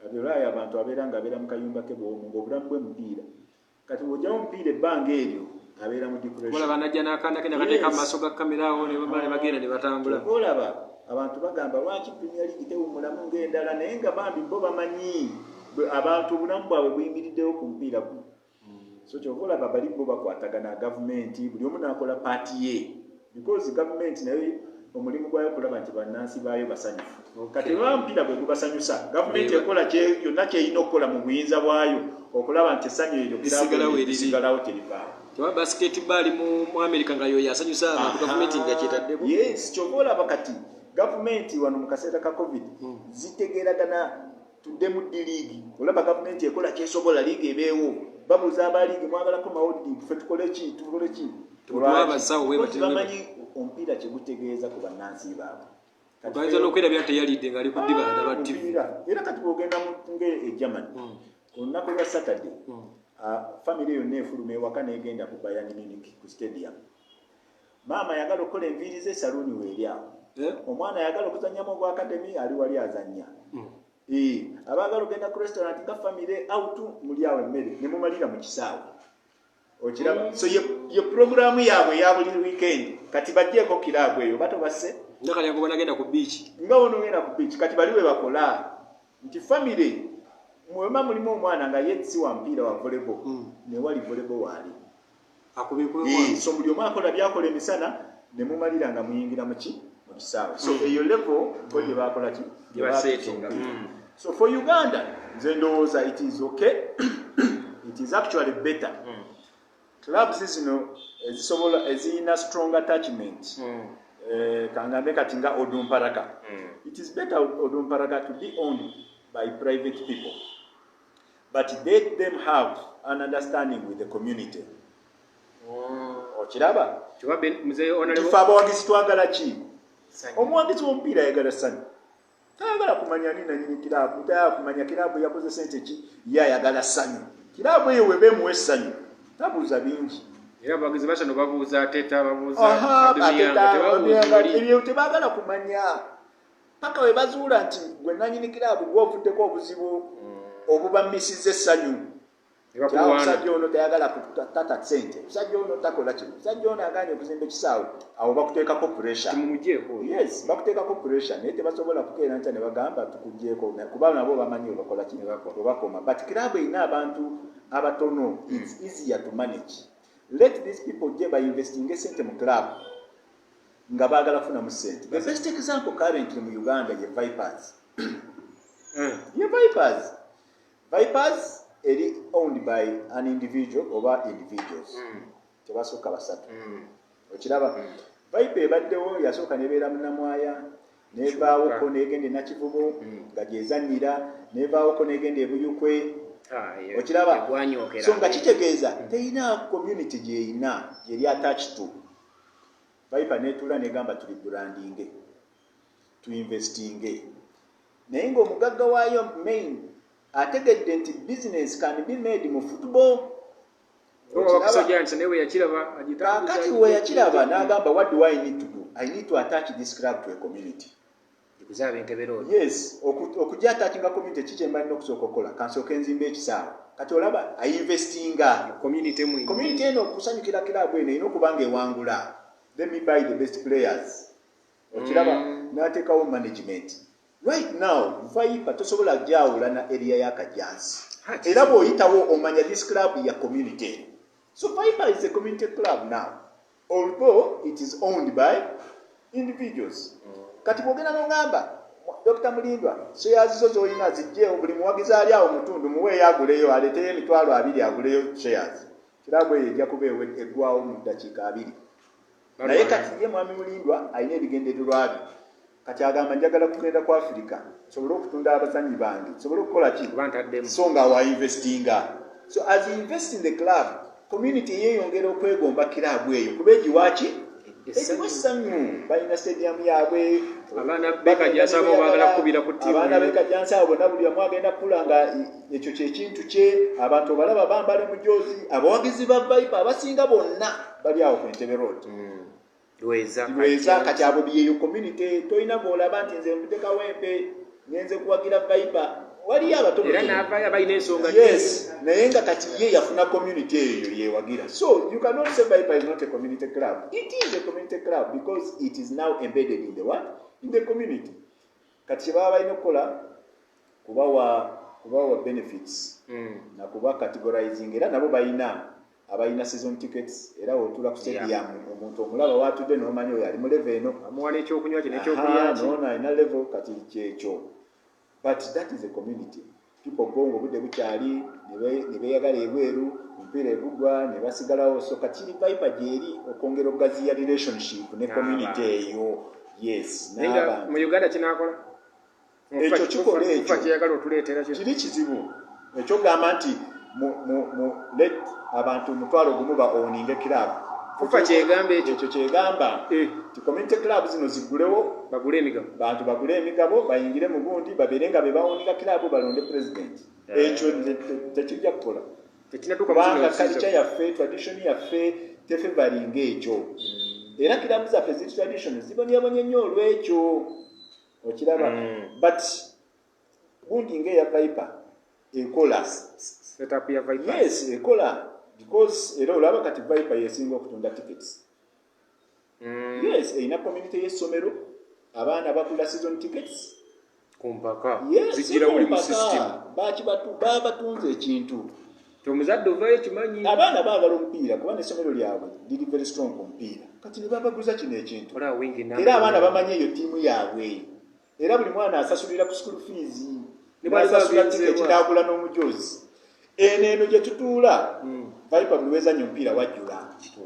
abulaaya abantu abeera mu kayumba ke bwomu ng'obulamu bwe mupiira kati bw'ojjawo mupiira ebbanga eryo abeera mu depression olaba najja n'akanda kenya kateeka mu maaso ga kamera awo ne bagenda ne batambula olaba abantu bagamba lwaki Premier League tewumulamu ng'endala naye nga bambi bo bamanyi abantu obulamu bwabwe buyimiriddewo ku mupiira guno. So kyova olaba bali bo bakwatagana gavumenti buli omu n'akola paati ye because gavumenti nayo omulimu gwayo kulaba nti bannansi baayo basanyufu. Kati oba omupiira gwe gubasanyusa gavumenti ekola yonna kyeyina okukola mu buyinza bwayo okulaba nti essanyu eryo lisigalawo terivaawo. Tewa basketball mu America nga yo yasanyusa abantu gavumenti nga kyetaddeko. Yes, kyova olaba kati gavumenti wano mu kaseera ka COVID zitegeeragana tudde mu D-League. Olaba gavumenti ekola kyesobola liiga ebeewo. Babuuza aba liiga mwagalako mawulidi ffe tukole ki. Bamanyi omupiira kye gutegeeza ku bannansi baabwe. Bayinza n'okwerabira teyalidde ng'ali ku ddiba ndaba TV. Era kati bw'ogenda e Germany ku lunaku lwa Saturday family yonna efuluma ewaka n'egenda ku Bayern Munich ku stadium. Maama ayagala okukola enviiri ze saluuni weeri awo. Omwana ayagala okuzannyamu ogwa academy ali wali azannya. Abaagala ogenda ku restaurant nga family out muli awo emmere ne mumalira mu kisaawe. Okiraba? So ye programu yaabwe ya buli weekend kati bajjeeko kiraabu eyo bato basse nga kali agobana agenda ku beach. Nga wono ogenda ku beach kati bali we bakola nti family mwema mulimu omwana nga ye si wa mupiira wa volleyball ne wali volleyball waali. So buli omu akola byakola emisana ne mumalira nga muyingira mu kisaawe. So eyo level bo gye bakola ki? Gye basetinga. So for Uganda, nze ndowooza it is okay. It is actually better. Clubs zino ezisobola eziyina strong attachment. Kangambe kati nga Odumparaka. It is better Odumparaka to be owned by private people. But let them have an understanding with the community. Okiraba? Tufa abawagizi twagala ki? Omuwagizi w'omupiira ayagala ssanyu. Tayagala kumanya nina nyini kiraabu, tayagala kumanya kiraabu yakoze sente ki, ye ayagala ssanyu. Kiraabu eyo we beemuwa essanyu, tabuuza bingi. Era abawagizi bashano babuuza Ateta, babuuza ebyo tebaagala kumanya. Paka we bazuula nti gwe nannyini kiraabu gw'ovuddeko obuzibu obubammisizza essanyu. Omusajja ono tayagala kutata sente, omusajja ono takola kino, omusajja ono agaanye okuzimba ekisaawe, awo bakuteekako pressure. Yes, bakuteekako pressure naye tebasobola kukeera nti ne bagamba tukugyeko kuba nabo bamanyi obakola kino obakoma. But kiraabu erina abantu abatono, it's easier to manage. Let these people gye bainvestinge sente mu club nga baagala kufunamu sente. The best example currently mu Uganda ye Vipers. Ye Vipers eri owned by an individual oba individuals. Tebasooka basatu. Okiraba? Viper ebaddewo yasooka nebeera munnamwaya nevaawoko negenda nakivubo nga gyezannyira nevaawoko negenda ebuyukwe. Okiraba? So nga kitegeeza terina community gyeyina gyeri attached to. Viper netula negamba tuli brandinge tuinvestinge naye ng'omugagga waayo main ategedde nti business can be made mu football. Kakati we yakiraba n'agamba what do I need to do? I need to attach this club to a community. Yes, okujja attachinga community kiki embalina okusooka okukola kansooka enzimba ekisaawe. Kati olaba ayinvestinga community eno okusanyukira kiraabu eno erina okuba nga ewangula. Let me buy the best players. Okiraba n'ateekawo management. Right now, Viper tosobola jawula na area ya Kajansi. Era bw'oyitawo omanya this club ya community. So Viper is a community club now, although it is owned by individuals. Kati bw'ogenda n'ongamba Dr. Mulindwa shares zo z'olina zijje buli muwagizi ali awo mutundu muweeyo aguleyo aleeteyo $20,000 aguleyo shares. Club eyo ejja kubeewo eggwawo mu ddakiika 2. Naye kati ye mwami Mulindwa alina ebigendererwa bye. Kati agamba njagala kugenda ku Africa sobole okutunda abazanyi bange sobole okukola ki so nga wa investinga. So as he invests in the club, community yeyongera okwegomba kiraabu eyo kuba egiwaaki essanyu balina stadium yaabwe abaana b'Ekajansi baagala kukubira ku ttiimu. Abaana b'Ekajansi abo bonna buli omu agenda kulanga ekyo kyekintu kye. Abantu balaba bambale mujoozi. Abawagizi ba Viper abasinga bonna bali awo ku Entebbe Road. Lweza kati abo byeyo community toyina bw'olaba nti nze mpiteka wempe ngenze kuwagira Viper waliyo abatono era n'avaayo abalina ensonga. Yes, naye nga kati ye yafuna community eyo yewagira. So you cannot say Viper is not a community club. It is a community club because it is now embedded in the what? in the community. Kati kye baba balina okukola kubawa benefits na kuba categorizing era nabo abalina season tickets era otula ku stadium omuntu omulaba watudde n'omanyi oyo ali mu level eno amuwa n'ekyokunywa kye n'ekyokulya kye nona alina level kati kyekyo. But that is a community. People go obudde bukyali ne beeyagala ebweru omupiira egugwa ne basigalawo, so kati Viper gyeri okwongera okugaziya relationship ne community eyo. Yes, mu Uganda kinaakola ekyo kikola ekyo kyeyagala otuleetera kiri kizibu ekyogamba nti let abantu mutwalo gumu ba owning club fufa kyegamba ekyo kyegamba ti community club zino zigulewo bagule emigabo bantu bagule emigabo bayingire mu gundi babeere nga be bawunika club balonde president. Ekyo tekijja kukola kubanga culture yaffe tradition yaffe tefevalinga ekyo era club zaffe ziri tradition zibonyabonye nnyo olw'ekyo okiraba. But gundi ng'eya Viper ekola setup ya Viper yes ekola because era olaba kati Viper yesinga okutunda tickets yes erina community y'essomero abaana bagula season tickets kumpaka zigira muri mu system batunze ekintu omuzadde ovayo kimanyi abaana baagala omupiira kuba n'essomero lyabwe liri very strong ku mupiira kati ne babaguza kino ekintu era abaana bamanyi eyo ttiimu yaabwe era buli mwana asasulira ku school fees nebasasula tiketi n'agula n'omujozi eno gye tutuula Viper buli wezannya omupiira wajjula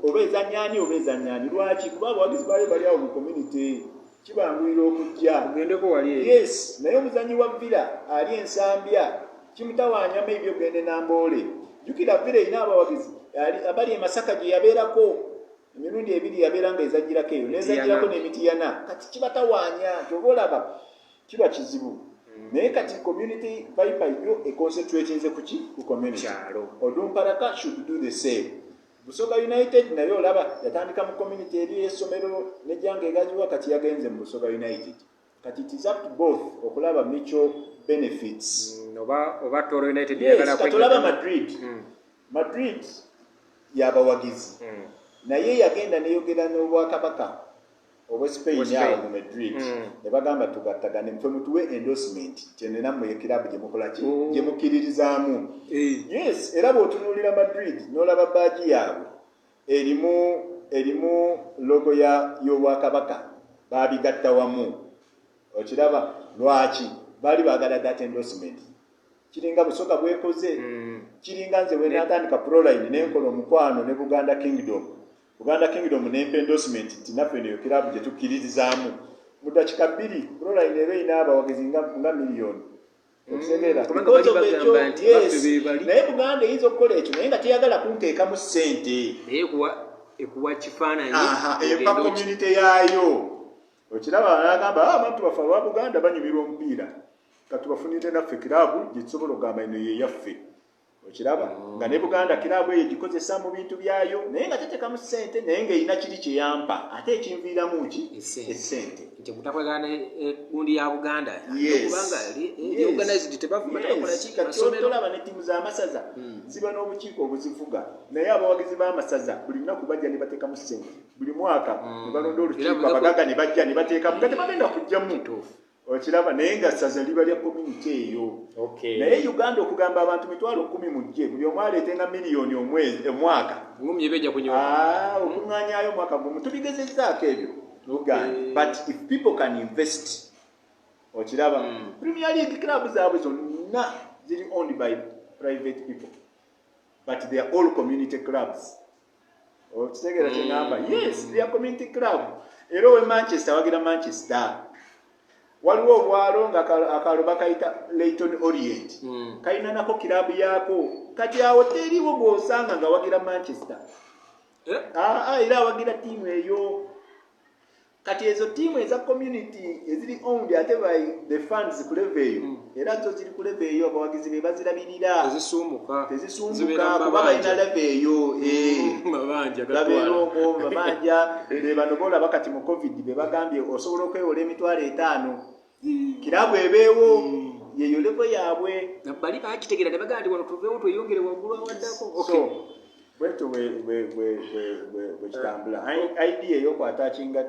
oba ezannyani oba ezannyani lwaki kuba abawagizi baali bali awo mu community kibanguyira okujja ogendeko wali yes naye omuzannyi wa Villa ali ensambya kimutawaanya maybe ogende namboole jukira Villa erina abawagizi abali e Masaka gye yabeerako emirundi ebiri yabeeranga ezajjirako eyo nezajjirako n'emitiyana kati kibatawaanya kyoba olaba kiba kizibu. Naye kati community Viper yo econcentratinze kuki ku community Odumparaka should do the same. Busoga United nayo olaba yatandika mu community eri y'essomero nejjanga egaziwa kati yagenze mu Busoga United. Kati it is up to both okulaba mutual benefits. Oba Toro United yagala kwetolaba Madrid yabawagizi naye yagenda neyogera n'Obwakabaka obwa Spain yawo mu Madrid ne bagamba tugattagane mfe mutuwe endorsement kyenena mu club gye mukola ki gye mukiririzaamu. Yes era bw'otunuulira Madrid n'olaba baaji yaabwe erimu logo y'Obwakabaka baabigatta wamu okiraba lwaki baali baagala that endorsement kiringa Busoga bwekoze kiringa nze bwe natandika Proline n'enkola omukwano ne Buganda Kingdom n'empa endorsement nti naffe neyo club gye tukkiririzaamu mu dakika 2 Proline eba erina abawagizi nga miliyoni okutegeera naye Buganda eyinza okukola ekyo naye nga teyagala kunteekamu ssente ekuwa kifaananyi empa community yaayo okiraba n'agamba abantu baffe aba Buganda banyumirwa omupiira katubafunire naffe club gye tusobola okugamba eno ye yaffe okiraba nga ne Buganda club eyo gikozesa mu bintu byayo naye nga teteekamu ssente naye ng'erina kiri kyeyampa ate ekinviiramu ki essente nti mutakwagana gundi ya Buganda kubanga organized tebavuma takola ki tolaba ne ttiimu z'amasaza ziba n'obukiiko obuzifuga naye abawagizi b'amasaza buli lunaku bajja ne bateekamu ssente buli mwaka ne balonda olukiiko abagaga ne bajja ne bateekamu nga tebagenda kujjamu okiraba naye nga ssaza liba lya community eyo naye Uganda okugamba abantu 10,000 mujje buli omu aleetenga miliyoni omwaka okuŋŋaanyaayo omwaka gumu tubigezezzaako ebyo Uganda but if people can invest okiraba Premier League club zaabwe zonna ziri owned by private people but they are all community clubs okitegeera kyeŋŋamba yes they are community club era owe Manchester wagira Manchester waliwo obwalo nga akalo bakayita Leyton Orient kalina nako kilabu yaako kati awo teriwo bw'osanga nga wagira Manchester era wagira ttiimu eyo kati ezo ttiimu eza community eziri owned ate by the funds ku level eyo era zo ziri ku level eyo abawagizi be bazirabirira tezisumbuka kuba balina level eyo babanja bano boolaba kati mu covid be bagambye osobola okwewola emitwalo 5 kilabu ebeewo yeyo level yaabwe bali bakitegeera ne bagamba nti wano tuveewo tweyongere waggulu awaddako bwetu bwe kitambula idea y'okwatakinga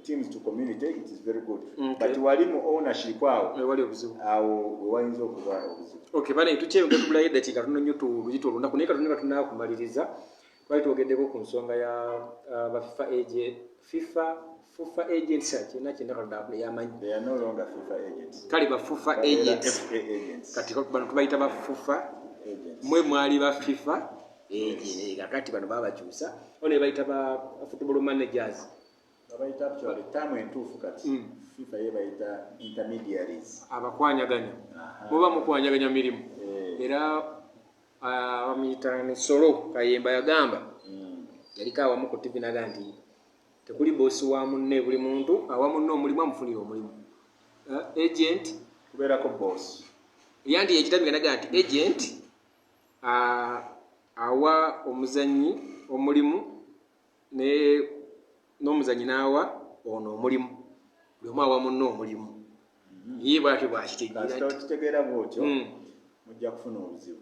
teams to community it is very good but wali mu ownership wali obuzibu awo wayinza okuba obuzibu. Okay, bana tukyeyongera okubulayo eddakiika tono nnyo tulugito olunaku naye katonda tunaakumaliriza twali twogeddeko ku nsonga ya FIFA agents kyenda katonda yamanyi they are no longer FIFA agents kale ba FIFA agents kati bano tubayita ba FIFA mwe mwali ba FIFA kakati bano babakyusa one bayita ba football managers babayita actually tamu entuufu kati FIFA ye bayita intermediaries abakwanyaganya muba mukwanyaganya mirimu era bamuyita ne Solo Kayemba yagamba yaliko awamu ku TV naga nti tekuli bosi wa munne buli muntu awamu n'omulimu amufunira omulimu agent kubeerako boss yandi yekitamika naga nti agent awa omuzanyi omulimu n'omuzanyi n'awa ono omulimu buli omu awa munne omulimu ye bwatyo bwakitegeera bwotyo mujja kufuna obuzibu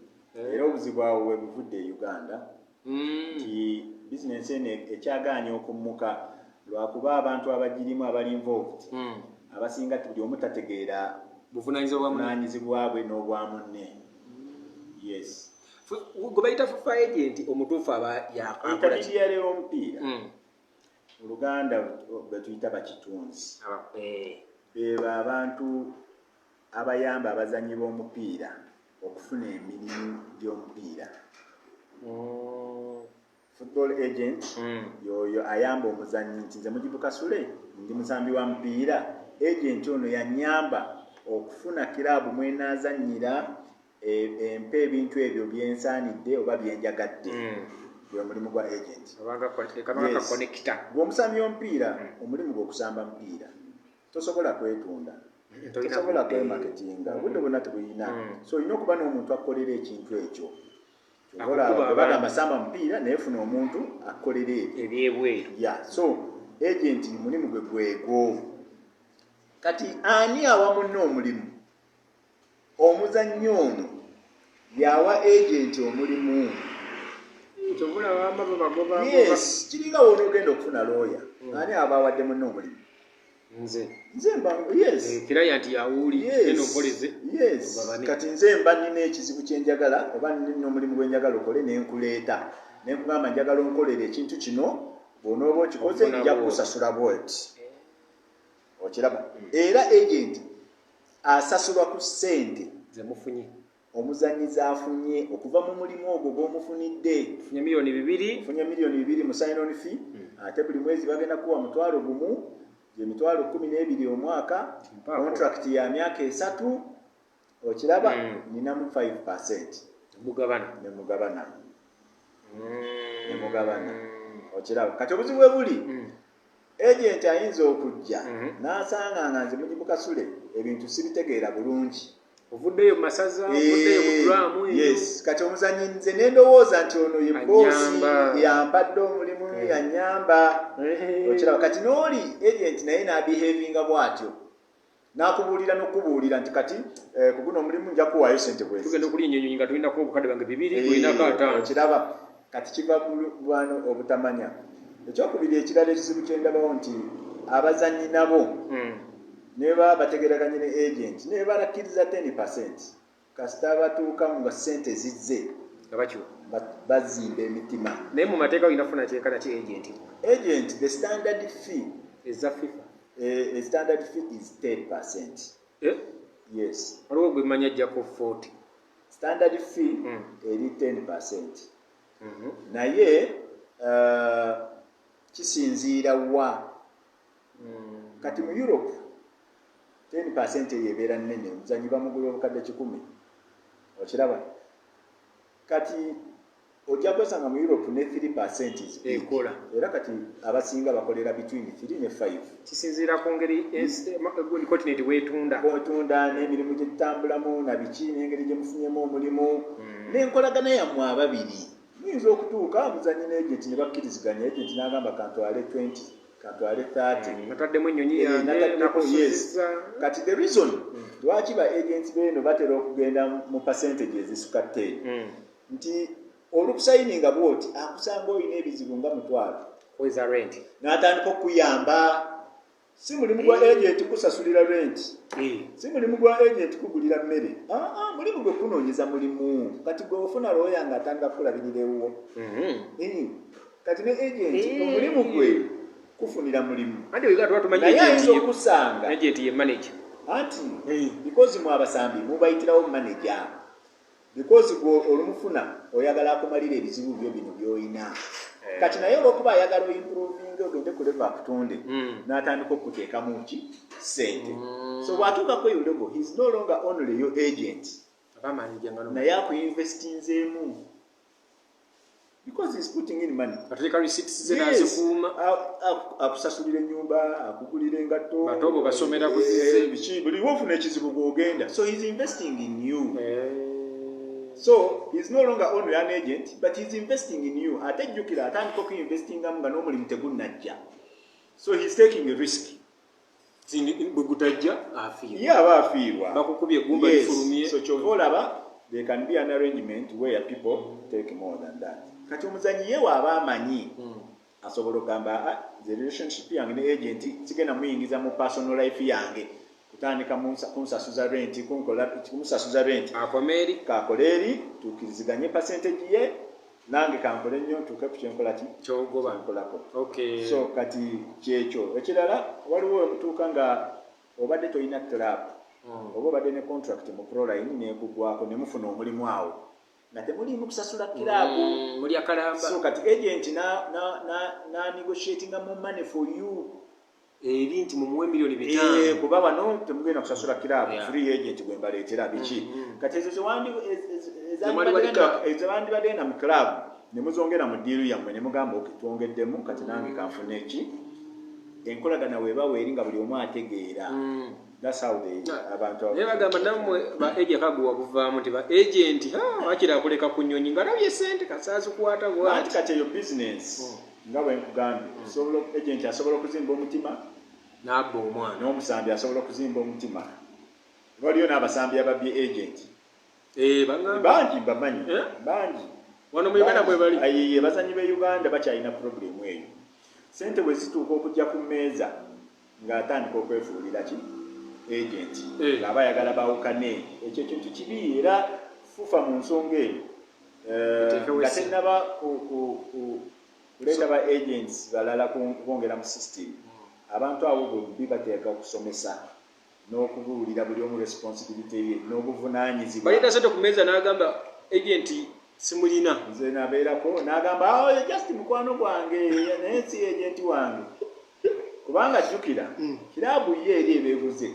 era obuzibu awo we buvudde e Uganda nti bizinensi eno ekyagaanya okummuka lwakuba abantu abagirimu abali involved abasinga buli omu tategeera buvunaanyizibwa bwe n'obwa munne. Yes, gwe bayita FIFA agent omutuufu aba intermediary y'omupiira mu Luganda bwe tuyita bakitunzi beba abantu abayamba abazanyi b'omupiira okufuna emirimu gy'omupiira. Football agent yoyo ayamba omuzanyi nti nze Mujibu Kasule ndi muzambi wa mupiira agent ono yanyamba okufuna kiraabu mwenaazannyira empa ebintu ebyo byensaanidde oba byenjagadde gwe mulimu gwa agent. Bw'omusambi w'omupiira omulimu gw'okusamba mupiira tosobola kwetunda tosobola kwemaketinga obudde bwonna tebuyina so olina okuba n'omuntu akolera ekintu ekyo bagamba samba mupiira naye funa omuntu akolera ebyebweru so agent mulimu gwe gwegwo. Kati ani awa munne omulimu omuzannyi ono yawa agent omulimu yes kiringa wona ogenda okufuna lawyer ani aba awadde munne omulimu nze mba yes client yawuli enopolize kati nze mba nina ekizibu kyenjagala oba nina omulimu gwenjagala okole nenkuleeta nenkugamba njagala onkolera ekintu kino bw'onooba okikoze nja kusasula bweti okiraba era agent asasulwa ku ssente zemufunye omuzanyi zaafunye okuva mu mulimu ogwo gw'omufunidde funye milioni 2 mu sign-on fee ate buli mwezi bagenda kuwa $1,000 gye $12,000 omwaka contract ya myaka 3 okiraba ninamu 5% nemugabana okiraba kati obuzibu bwe buli agent ayinza okujja n'asanga nga nze Mujibu Kasule ebintu sibitegeera bulungi ovuddeyo mu masaza ovuddeyo mu duramu yes kati omuzanyi nze nendowooza nti ono ye boosi yampadde omulimu yanyamba okiraba kati n'oli agent naye n'abehavinga bw'atyo n'akubuulira n'okubuulira nti kati ku guno omulimu nja kuwaayo ssente bwezi tugenda okulya ennyonyi nga tulinako obukadde bange 2 tulinako 5 okiraba kati kiva bwano obutamanya. Ekyokubiri ekirala ekizibu kyendabawo nti abazanyi nabo ne baba bategeraganye ne agent ne balakkiriza 10% kasita batuukamu nga ssente zizze bazimba emitima naye mu mateeka inafuna kyekana ki agent the standard fee eza FIFA the standard fee is 10%. Yes, waliwo gwe manya ajjako 40 standard fee eri 10%. Naye kisinziira wa kati mu Europe 10% yebeera nnene omuzanyi bamugula obukadde 10 okiraba kati ojja kwesanga mu Europe ne 3% ekola era kati abasinga bakolera between 3 ne 5 kisinziira ku ngeri continent wetunda n'emirimu gye tutambulamu na biki n'engeri gye mufunyemu omulimu n'enkolagana yammwe ababiri muyinza okutuuka muzanyi n'agent ne bakkiriziganya agent n'agamba kantwale 20 kantwale 30 nataddemu ennyonyi yange nakusuubiza kati the reason lwaki ba agents beeno batera okugenda mu percentage ezisuka 10 nti olukusayininga bwoti akusanga olina ebizibu nga mutwalo weza rent n'atandika okuyamba. Si mulimu gwa agent kusasulira rent, si mulimu gwa agent kugulira mmere, mulimu gwe kunoonyeza mulimu. Kati gwe ofuna looya nga atandika kukulabirira ewuwo. Kati ne agent omulimu gwe kufunira mulimu. Naye ayinza okusanga agent ye manager. Anti because mu abasambi mubayitirawo manager, because gwe olumufuna oyagala akumalira ebizibu byo bino by'olina. Kati naye olwokuba ayagala oimprovinga ogende ku leva akutonde n'atandika okuteekamu ki ssente. So bw'atuuka ku eyo level, he is no longer only your agent, naye akuinvestinzeemu because he is putting in money. Akusasulira ennyumba, akugulira engatto, batobo basomera biki, buli wofuna ekizibu gw'ogenda. So he is investing in you. So he's no longer only an agent, but he's investing in you. Atejjukira atandika okuinvestingamu nga n'omulimu tegunnajja. So he's taking a risk. Bwe gutajja afiirwa. Ye aba afiirwa. Bakukubye eggumba lifulumye. So kyova olaba there can be an arrangement where people take more than that. Kati omuzannyi ye waaba amanyi asobola okugamba the relationship yange ne agent sigenda muyingiza mu personal life yange. Kutandika kunsasuza rent, kumusasuza rent. Akomeeri. Kakoleeri, tukiriziganye percentage ye, nange kankole nnyo tuuke ku kyenkola ki? Kyogoba. Nkolako. Okay. So kati kyekyo. Ekirala waliwo emutuuka nga obadde toyina club. Oba obadde ne contract mu Proline n'ekugwako ne mufuna omulimu awo. Nga temulimu kusasula kiraabu. Muli akalamba. So kati agent na negotiating more money for you. Eri nti mumuwe milioni 5. Kuba bano temugenda kusasula kiraabu, free agent gwe mbaleetera biki. Kati ezo zewandi bagenda mu club ne muzongera mu deal yammwe ne mugamba okitwongeddemu kati nange kanfune eki. Enkolagana weeba weeri nga buli omu ategeera. That's how they abantu. Ye bagamba nammwe ba agent kaguwa kuvaamu nti ba agent wakira akuleka ku nnyonyi nga nabye ssente kasaazikwata bwati. Anti kati eyo business nga bwe nkugambye. Agent asobola okuzimba omutima n'abba omwana. N'omusambi asobola okuzimba omutima. Waliyo n'abasambi ababye agent. Bangi bamanyi. Bangi. Wano mu Uganda bwe bali. Ayiye bazanyi be Uganda bakyalina problem eyo. Sente bwe zituuka okujja ku mmeeza ng'atandika okwefuulira ki agent. Ng'aba ayagala bawukane. Ekyo kintu kibi era fufa mu nsonga eyo. Nga tennaba kuleeta ba agents balala kwongera mu system. Abantu abo bombi bateeka okusomesa n'okubuulira buli omu responsibility ye n'obuvunaanyizibwa. Baleta sente ku mmeeza n'agamba agent simulina. Nze nabeerako n'agamba just mukwano gwange naye si agent wange. Kubanga jjukira kiraabu ye eri ebeeguze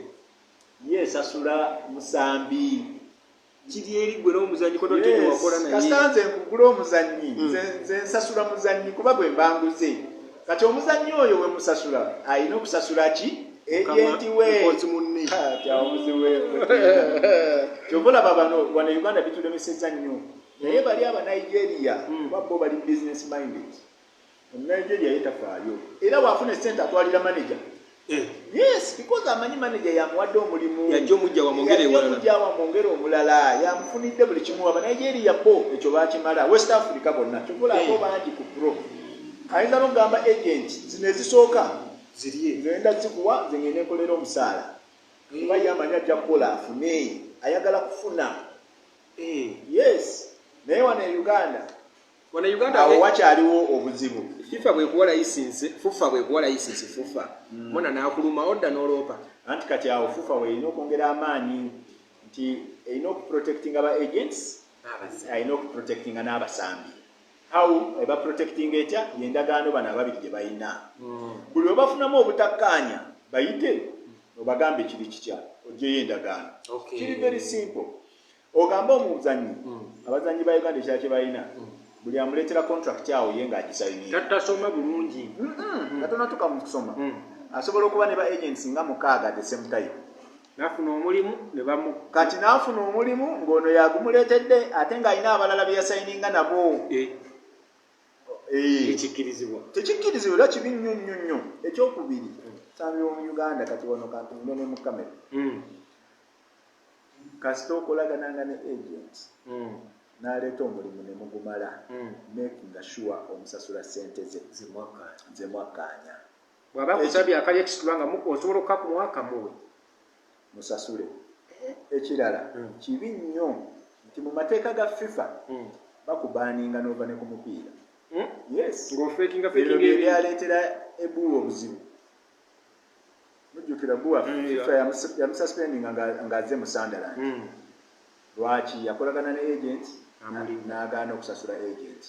ye esasula musambi. Kiri eri gwe n'omuzannyi ko toteeka wakola naye. Kasita nze nkugula omuzannyi nze nsasula muzannyi kuba gwe mbanguze. Kati omuzannyi oyo we musasula alina okusasula ki? Agenti we. Kyova olaba wano Uganda bitulemesezza nnyo. Naye bali aba Nigeria bo bali business minded. Nigeria yetafaayo. Era waafuna essente atwalira manager. Yes, because amanyi manager yamuwadde omulimu. Yajja omujja wamwongere omulala. Yamufunidde buli kimu. Aba Nigeria bo ekyo baakimala. West Africa bonna. Kyova olaba bangi ku pro. Ayinza n'okugamba agent zino ezisooka ziriye ngenda zikuwa zengenda enkolera omusaala kuba yamanya ajja kukola afune ayagala kufuna. Yes, naye wano e Uganda awo wakyaliwo obuzibu. FIFA bwekuwa layisinsi fufa mwana n'akuluma odda n'oloopa. Anti kati awo fufa weerina okwongera amaanyi nti erina okuprotectinga aba agents, erina okuprotectinga n'abasambi. How eba protecting etya yendagaano bana ababiri gye balina. Buli obafunamu obutakkaanya bayite obagambe kiri kitya ogyeyo endagaano. Kiri very simple. Ogamba omuzannyi abazannyi ba Uganda ekya kye balina buli amuleetera contract awo ye ng'agisayinira. Tatasoma bulungi. Katono tuka mu kusoma. Asobola okuba ne ba agents nga mukaaga at the same time. Nafuna omulimu ne bamu. Kati naafuna omulimu ng'ono yagumuleetedde ate ng'alina abalala be yasayininga nabo. Tekikkirizibwa era kibi nnyo. Ekyokubiri sambi mu Uganda kati wano kantumire ne mu kamera. Kasita okolagananga ne agent n'aleeta omulimu ne mugumala making sure omusasula ssente ze mwakkaanya. bw'aba kusabye akali ekisitula nga osobola okukakumuwaka muwe musasule. Ekirala kibi nnyo nti mu mateeka ga FIFA bakubaaninga n'ova ne ku mupiira. Yes, ng'ofeekinga ebyaleetera Ebbuwa obuzibu. Mujjukira Ebbuwa FIFA yamususpendinga ng'azze mu Sunderland. Lwaki? Yakolagana ne agent n'agaana okusasula agent.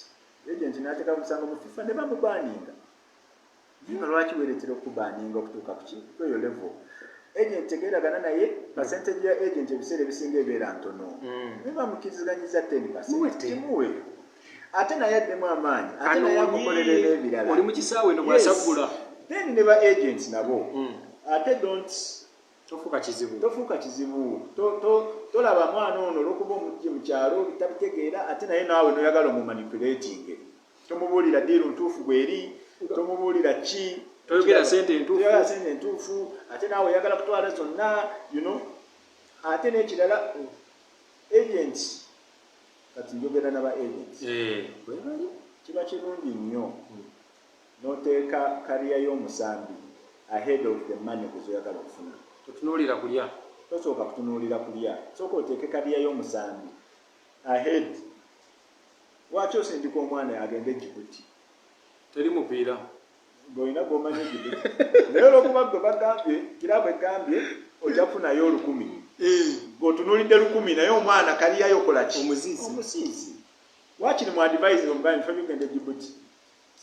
Agent n'ateeka omusango mu FIFA ne bamubaaninga. Nga lwaki weeretera okubaaninga okutuuka ku eyo level? Agent tegeeragana naye percentage ya agent ebiseera ebisinga ebeera ntono. Ne bamukkirizganyiza 10%. Kimuwe. Ate naye addemu amaanyi. Ate naye amukolera n'ebirala. Oli mu kisaawe no bw'asaggula. Then ne ba agents nabo. Ate don't tofuuka kizibu. Tolaba mwana ono olw'okuba omujje mu kyalo bitabitegeera ate naye naawe noyagala omumanipulating. Tomubuulira diiru ntuufu bw'eri, tomubuulira ki. Toyogera ssente entuufu. Ate naawe oyagala kutwala zonna, you know. Ate n'ekirala agents. Kati njogera n'aba agents. Kiba kirungi nnyo n'oteeka kariya y'omusambi ahead of the money gwezoyagala okufuna. Totunuulira kulya. Tosooka kutunuulira kulya. Sooka oteeke kariya y'omusambi ahead. Lwaki osindika omwana agende Djibouti? Teri mupiira. Ng'olina gw'omanyi Djibouti. Naye olw'okuba gwe bagambye, kirabo egambye ojja kufunayo 1000. Ng'otunuulidde 1000 naye omwana kariya yokola ki? Omusiisi. Wakiri mu advising omugambye ffe bigende Djibouti.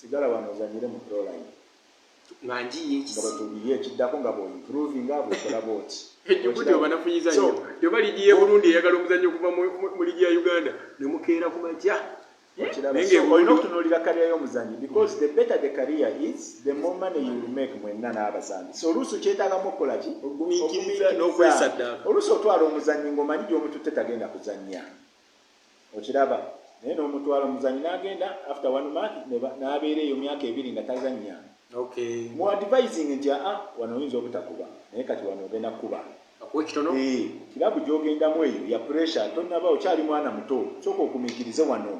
Sigala wano ozanyire mu pro line. Nga njiye ekisi. Nga batuliye ekiddako nga bw'improvinga bw'okola bw'oti. Djibouti oba nafunyiza nnyo. Yoba ligiye Burundi eyagala omuzannyo okuva mu ligi ya Uganda ne mukeera ku makya. Olina okutunuulira kariya y'omuzannyi because the better the career is the more money you will make mwenna n'abasambi. So oluusi kyetaagamu okukola ki? Ogumiikiriza n'okwesaddaaka. Oluusi otwala omuzannyi ng'omanyi gy'omututte tagenda kuzannya. Okiraba? Naye n'omutwala omuzannyi n'agenda after 1 month n'abeera eyo myaka 2 nga tazannya. Mu advising nti wano oyinza obutakuba naye kati wano ogenda kukuba. Kirabu gy'ogendamu eyo ya pressure tonnaba okyali mwana muto sooka okumiikirize wano.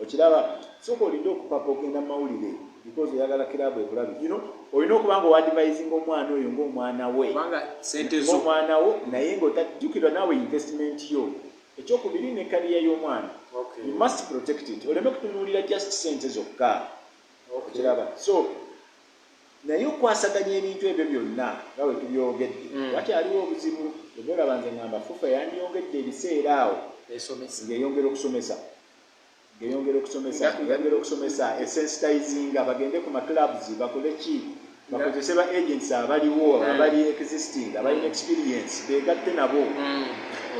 Okiraba sooka olinde okupapa ogenda mu mawulire because oyagala kirabu ekulabi. Olina okuba nga owadvising omwana oyo ng'omwana we. Ng'omwana wo naye ng'otajjukirwa naawe investment yo. Ekyokubiri ne kariya y'omwana. You must protect it. Oleme kutunuulira just sente zokka. Okiraba. So naye okwasaganya ebintu ebyo byonna nga bwe tubyogedde wakyaliwo obuzibu olaba nze ngamba fufa yandiyongedde ebiseera awo ng'eyongera okusomesa esensitizinga bagende ku maclubs bakole ki bakozese ba agents abaliwo abali existing abalina experience beegatte nabo.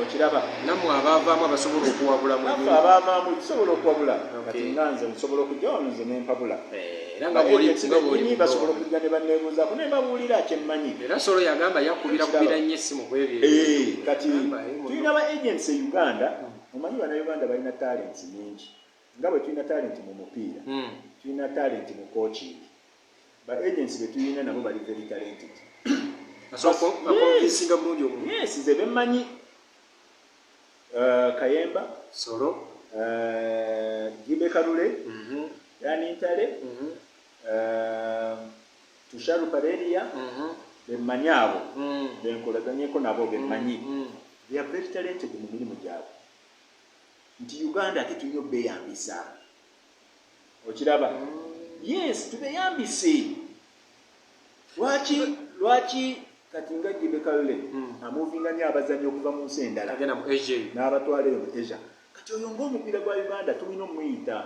Okiraba nammwe abaavaamu abasobola okuwabulamu abaavaamu tusobola okuwabula kati nga nze nsobola okujja wano nze nempabula era nga bw'oli basobola okujja ne banneebuuzaako ne mbabuulira kyemmanyi. Era Solo yagamba yakubira nnyo essimu ku ebyo. Kati tulina ba agents e Uganda. Omanyi Bannayuganda balina talenti nyingi nga bwe tulina talenti mu mupiira tulina talenti mu coaching. Ba agents be tulina nabo bali very talented. Akonvinsinga bulungi omuntu. Yes, nze bemmanyi. Kayemba, Solo, Gibe Kalule, Yani Ntale, Tusharu Pareria, bemmanyi abo benkolaganyeko nabo bemmanyi. They are very talented mu mirimu gyabwe. Nti Uganda ate tulina obbeyambisa. Okiraba? Yes, tubeyambise. Lwaki kati nga Gibe Kalule amuvinga nnyo abazannyi okuva mu nsi endala agenda mu Asia n'abatwala eyo mu Asia. Kati oyo ng'omupiira gwa Uganda tulina omuyita.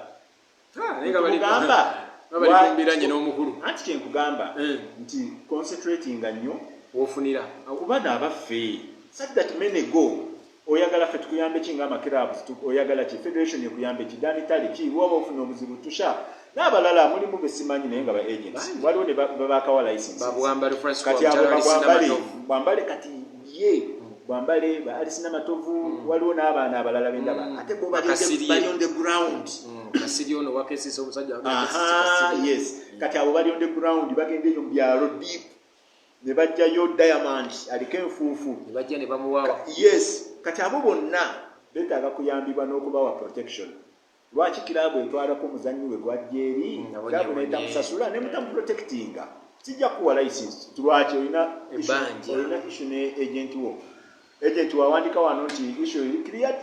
balikumbiranye n'omukulu. Anti kyenkugamba nti concentratinga nnyo ofunira kuba n'abaffe such that many go oyagala ffe tukuyambe ki ng'amakirabs oyagala ki federation ekuyambe ki danitali ki waba ofuna obuzibu tusha n'abalala mulimu besimanyi naye nga ba agents waliwo ne babakawa license kati abo bwambale kati ye bwambale ba Alisina Matovu waliwo n'abaana abalala bendaba ate bo bali on the ground kasiri ono wakesisa omusajja yes kati abo bali on the ground bagende eyo mu byalo deep ne bajjayo Diamond aliko enfuufu ne bajja ne bamuwaawa. Yes kati abo bonna beetaaga kuyambibwa n'okubawa protection. Lwaki kiraabu etwalako omuzannyi we gwajja eri kiraabu n'etamusasula ne mutamuprotectinga kijja kuwa license. Lwaki olina issue ne agent wo, agent wawandika wano nti issue eri cleared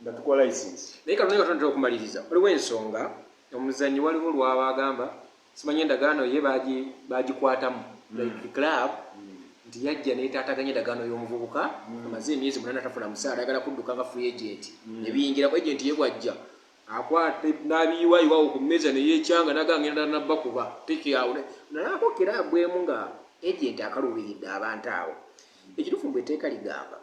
nga tukola license. Naye kano naye okumaliriza waliwo ensonga omuzannyi waliwo lwabagamba simanyi endagaano ye bagikwatamu like club nti yajja n'etaataganya endagaano y'omuvubuka amaze emyezi 8 atafuna musaala ayagala kudduka nga free agent nebiyingira ku agent ye bwajja akwate n'abiyiwayiwawo ku mmeeza neyeekyanga nagangenda nabba kuba tekiyawo nalako kirabu emu nga agent akaluubiridde abantu awo. Ekituufu mbwe etteeka ligamba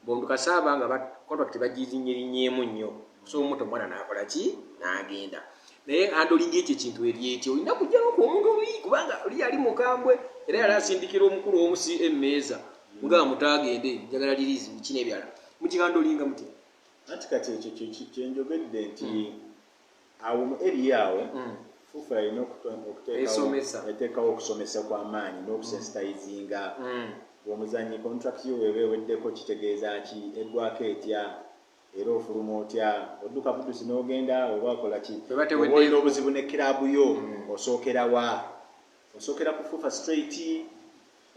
bondukasaba nga contract bagizinnyirinnyeemu nnyo so omuto omwana n'akola ki n'agenda naye handolinga ekyo ekintu eryetyo olina kujja n'okuomuntu oli kubanga oli yali mukambwe era yali asindikira omukulu omusi emmeeza mugaba mutagende njagala lirizi biki n'ebyala mukihandolinga muti anti kati ekyo kyenjogedde nti awo mu area awo fufa alina okuteekawo okusomesa kw'amaanyi n'okusensitizinga omuzannyi contract yo weeba eweddeko kitegeeza ki eggwako etya era ofuluma otya odduka budusi n'ogenda oba akola ki oba olina obuzibu ne kiraabu yo osookera wa osookera ku fufa straight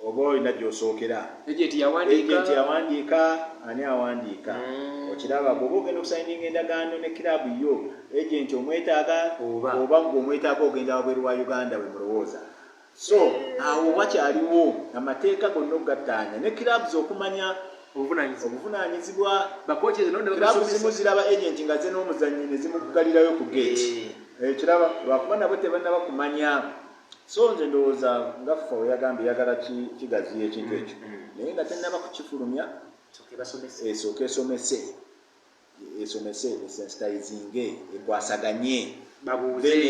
oba olina gy'osookera agent yawandiika ani awandiika okiraba bw'oba ogenda okusayininga endagaano ne kiraabu yo agent omwetaaga oba ng'omwetaaga ogenda wabweru wa Uganda we mulowooza. So awo wakyaliwo amateeka gonna ogattaanya ne kiraabu okumanya obuvunaanyizibwa kiraabu zimu ziraba agent nga ze n'omuzannyi ne zimugalirayo ku gate kiraba lwakuba nabo tebannaba kumanya. So nze ndowooza nga fufa we yagambye yagala kigaziya ekintu ekyo naye nga tennaba kukifulumya esooka esomese esensitizinge ekwasaganye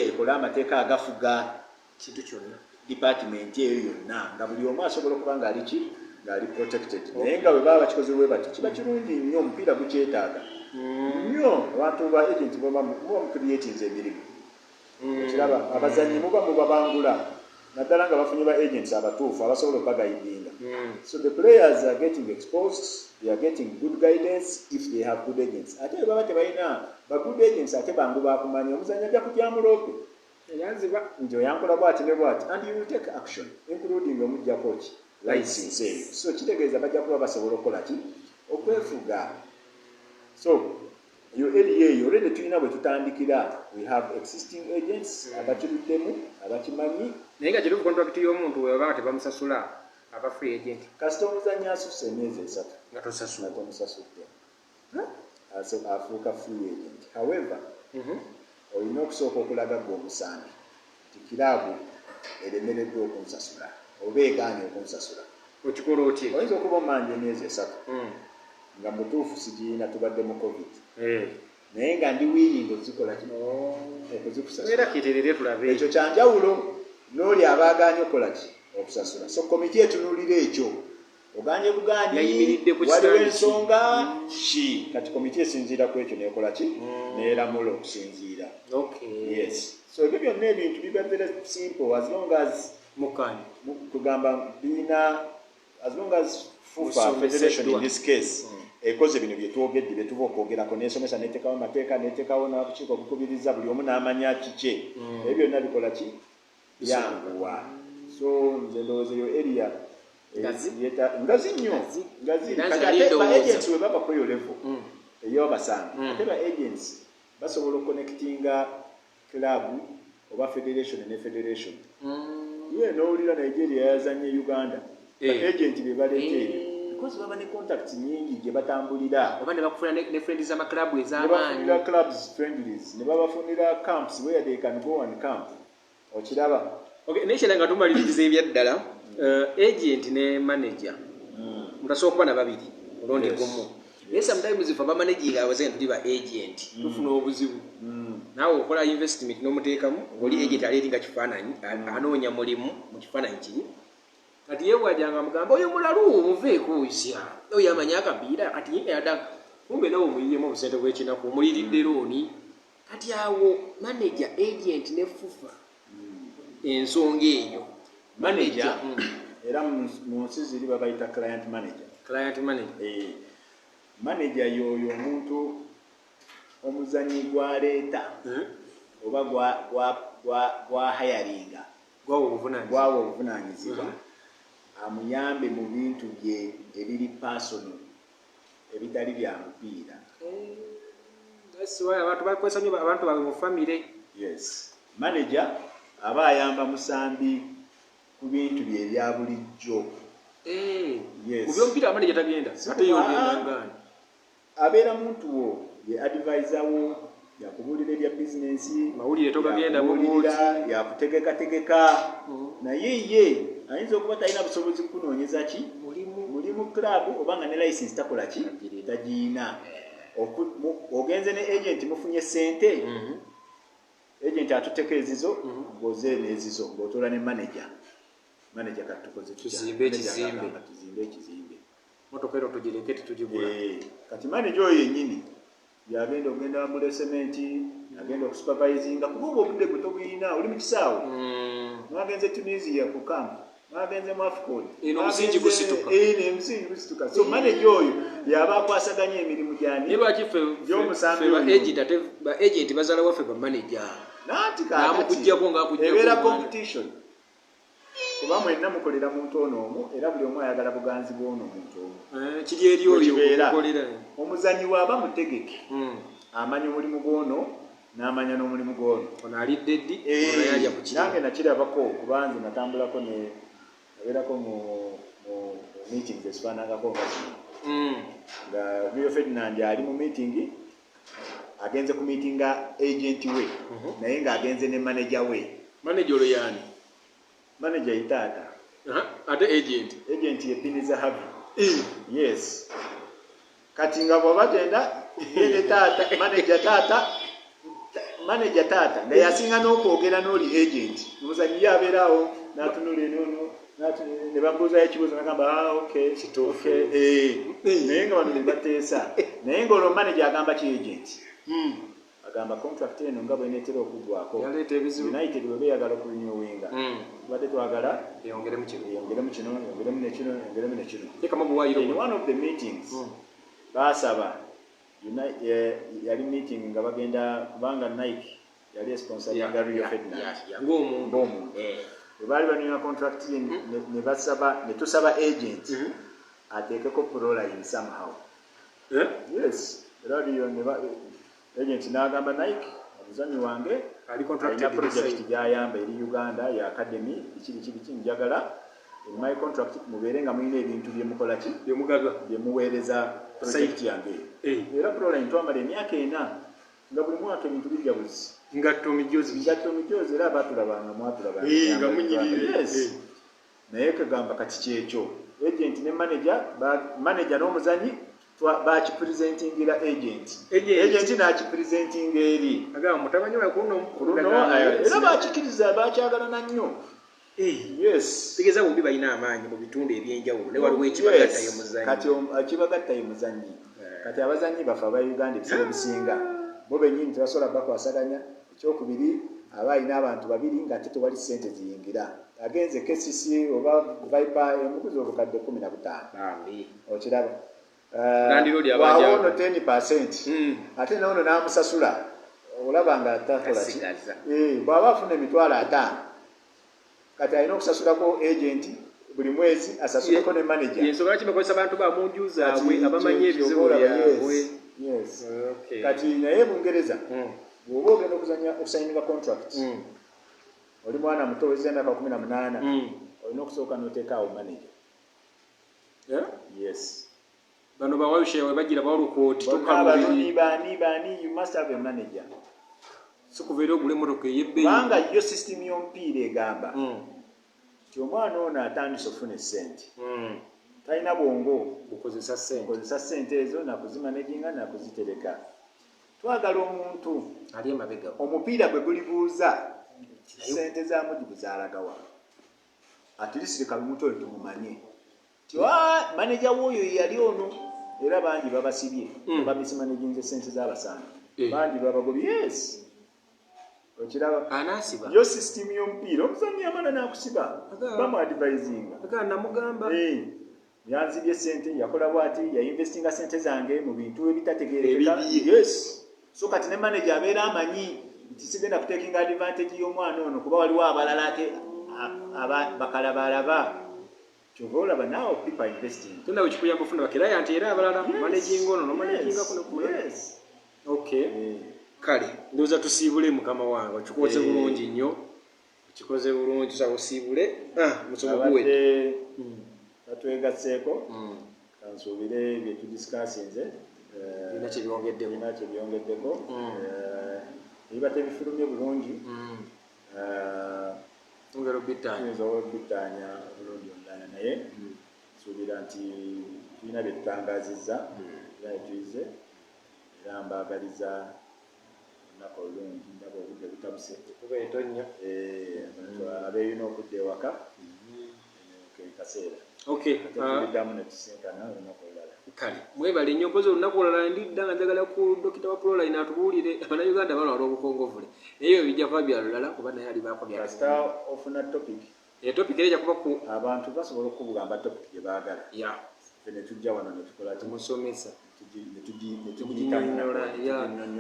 ekole amateeka agafuga kintu kyonna department eyo yonna nga buli omu asobola okuba ng'ali protected. Naye nga bwe baba bakikoze bwe bati kiba kirungi nnyo omupiira gukyetaaga nnyo abantu ba agent muba mukreatinze emirimu ekiraba abazannyi muba mubabangula naddala nga bafunye ba agents abatuufu abasobola okubagayidinga. So the players are getting exposed, they are getting good guidance if they have good agents. Ate bwe baba tebalina ba good agents ate bangu bakumanya omuzannyi ajja kujamuloope nti oyankola bwati ne bwati and you will take action including omujjako ki license eyo. So kitegeeza bajja kuba basobola okukola ki okwefuga. So yo area eyo already tulina bwe tutandikira we have existing agents abakiruddemu abakimanyi naye nga kituufu contract y'omuntu weba tebamusasula aba free agent kasita omuzannyi asusse emyezi 3 nga tosasula tomusasudde afuuka free agent. However olina okusooka okulaga gwe omusambi nti kiraabu eremereddwa okunsasula oba egaanye okunsasula. Okikola otya? Oyinza okuba omanja emyezi 3 nga mutuufu sigirina tubadde mu covid naye nga ndi wiiringi okuzikola kino okuzikusasula era kiterere tulabe ekyo kyanjawulo n'oli abaagaanye okukola ki okusasula. So komiti etunuulira ekyo oganye buganye waliwo ensonga ki kati komiti esinziira ku ekyo nekola ki neeramula okusinziira. Yes. So ebyo byonna ebintu biba very simple as long as kugamba biina as long as FUFA Federation in this case ekoze bino bye twogedde bye tuba okwogerako n'esomesa n'eteekawo amateeka n'eteekawo n'obukiiko obukubiriza buli omu n'amanya kike ebyo byonna bikola ki byanguwa. So nze ndowooza eyo area ngazi nnyo ngazi kati ba agents we baba kweyo level ey'abasambi ate ba agents basobola okconnectinga club oba federation ne federation ye n'owulira Nigeria yazanye Uganda agent be baleeta because baba ne contacts nyingi gye batambulira oba ne bakufuna ne friends z'amaklabu ez'amaanyi ne clubs friendlies ne babafunira camps where they can go and camp okiraba. Okay, nekyala nga tumaliriza ebyaddala agent ne manager mutasobola okuba na babiri olondi gumu naye sometimes ife abamanaging abazanye tuli ba agent tufuna obuzibu naawe okola investment n'omuteekamu oli agent aleeringa kifaananyi anoonya mulimu mu kifaananyi kiri kati yewajanga mugamba oyo mulalu muveeko isya oyo amanya akabiira kati yine yada kumbe nawe omuyiyemu obusente bw'ekinaku omuliridde looni kati awo manager agent ne FUFA ensonga eyo manager era mu nsi ziri babayita client manager manager yoyo omuntu omuzanyi gwaleeta oba gwa hayaringa gwawa obuvunaanyizibwa amuyambe mu bintu bye ebiri personal ebitali bya mupiira. Abantu bakozesa nnyo abantu baabwe mu famire. Yes, manager aba ayamba musambi ku bintu bye ebya bulijjo. Yes, mu by'omupiira manager tagenda ate yogenda ngani abeera muntu wo ye advisor wo yakubuulira ebya bizinensi mawulire togagenda yakutegekategeka naye ye ayinza okuba talina busobozi kukunoonyeza ki mulimu club obanga ne license takola ki tagiina. Ogenze ne agent mufunye sente agent atuteka ezizo ngoze nezizo ng'otoola ne manager katukoze tuzimbe ekizimbe motoka ero tugireke tetugigula. Kati manager oyo yennyini yagenda ogenda wambula sementi agenda okusupervisinga kuba obudde bwe tobuyina oli mu kisaawe mwagenze Tunisia ku camp mwagenze mu AFCON omusingi gusituka so manager oyo yaba akwasaganya emirimu gyani ba agent bazala waffe ba manager namukujjako ebeera competition kuba mwenna mukolera muntu ono omu era buli omu ayagala buganzi bw'ono omuntu omu kiri eri oyo okukolera omuzanyi waaba mutegeke amanya omulimu gw'ono n'amanya n'omulimu gw'ono ono alidde ddi nange nakirabako kubanze natambulako abeerako mu meetings ezifaanangako nga zino nga Rio Ferdinand ali mu meeting agenze ku meetinga agent we naye ng'agenze ne manager we. Manager oyo yaani? Manager itaata ate agent yepiniza habi. Yes, kati nga bw'aba genda yene taata manager taata naye asinga n'okwogera n'oli agent omuzanyi ye abeeraawo n'atunula enono ne bamubuuzayo ekibuuzo n'agamba okay naye nga bano ne bateesa naye ng'olwo manager agamba ki agent agamba contract eno nga bweneetera okuggwako United bwe beeyagala okurinywinga tubadde twagala yongeremu kino yongeremu nekino. One of the meetings baasaba yali meeting nga bagenda kubanga Nike yali esponsoringa Rio Ferdinand ng'omuntu bwe baali banywera contract ye ne tusaba agent ateekeko proline somehow. Yes, era agent n'agamba Nike omuzanyi wange alina project gy'ayamba eri Uganda ya academy kiki njagala in my contract mubeere nga mulina ebintu byemukola ki byemuweereza project yange era proline twamala emyaka 4 nga buli mwaka ebintu bijja buzi ngatto mijozi era abatulabanga mwatulabanga munyirire naye kagamba kati kyekyo agent ne manager n'omuzanyi bakipresentingira agent n'akipresentinga eri era bakikiriza bakyagala na nnyo. Yes, tegeza bombi balina amaanyi mu bitundu ebyenjawulo ne waliwo ekibagattayo muzanyi kati ekibagattayo muzanyi kati abazanyi bafe aba Uganda ebiseera bisinga bo bennyini tebasobola bakwasaganya. Ekyokubiri aba alina abantu babiri nga ate tewali ssente ziyingira agenze KCC oba Viper emuguzi obukadde 15 okiraba waawo ono 10% ate noono n'amusasula olaba nga takola ki bw'aba afuna emitwalo 5 kati alina okusasulako agent buli mwezi asasuleko ne manager ensonga lwaki bakozesa abantu bamunju zaabwe abamanyi ebizibu byabwe. Kati naye Bungereza bw'oba ogenda okusayininga contract oli mwana muto oweza emyaka 18 olina okusooka n'oteekaawo manager. Yes, bano bawayushe bagira balukooti tukabani you must have a manager. Sikuveera ogule motoka ey'ebbeeyi kubanga yo system y'omupiira egamba nti omwana ono atandise ofuna essente talina bwongo bukozesa ssente ezo nakuzimanaginga nakuzitereka. Twagala omuntu ali emabega omupiira gwe gulibuuza ssente zamugibu zaalagawa at least leka omuntu oyo tumumanye manager w'oyo yali ono era bangi babasibye bamismanaginze ssente z'abasaana bangi babagobye. Yes, okiraba anasiba yo system y'omupiira omuzanyi amala n'akusiba bamu advisinga namugamba yanzibye sente yakola bwati yainvestinga sente zange mu bintu ebitategeerekeka. Yes, so kati ne manager abeera amanyi nti sigenda kutekinga advantage y'omwana ono kuba waliwo abalala ate bakalabalaba. Kyova olaba naawe people investing tunda wekikuyamba ofuna bakiraya nti era abalala managing ono nomanaging kuno kumulala. Okay, kale ndowooza tusiibule mukama wange okikoze bulungi nnyo, okikoze bulungi tusa usiibule musomo guwedde batwegasseeko kansuubire bye tudisikasinze bina kyebyongeddeko ebiba tebifulumye bulungi tuyinza obitaanya bulungi omulala naye nsuubira nti tulina bye tutangazizza era netuyize era mbagaliza olunaku olulungi ndaba obudde butabuse kuba etonnya abeeyina okudda ewaka kaseera. Okay, tuliddamu netusinkana olunaku olulala. Kale mwebale nnyo mpozi olunaku olulala ndidda nga njagala ku Dokita wa Proline atubuulire Abannayuganda balwala obukongovule naye ebyo bijja kuba bya lulala kuba naye alibaako bya kasita ofuna topic topic ejja kuba ku abantu basobola okukugamba topic gye baagala ne tujja wano ne tukola tumusomesa netuginyonnyola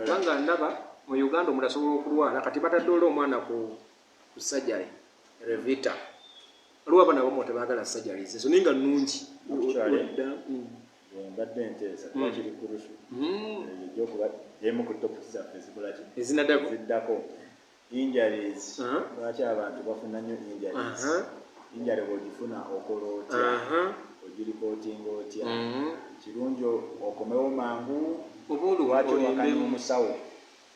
kubanga ndaba mu Uganda omuntu asobola okulwala kati batadde oli omwana ku surgery Revita olwaba nabo mo tebaagala surgery zo ninga nnungi mbadde nteesa twakiri kurusu ejjokuba emu ku topic zaffe zikolaki ziddako injuries. Lwaki abantu bafuna nnyo injuries? Injury bw'ogifuna okola otya, ogiripootinga otya, kirungi okomewo mangu lwaki wakanya omusawo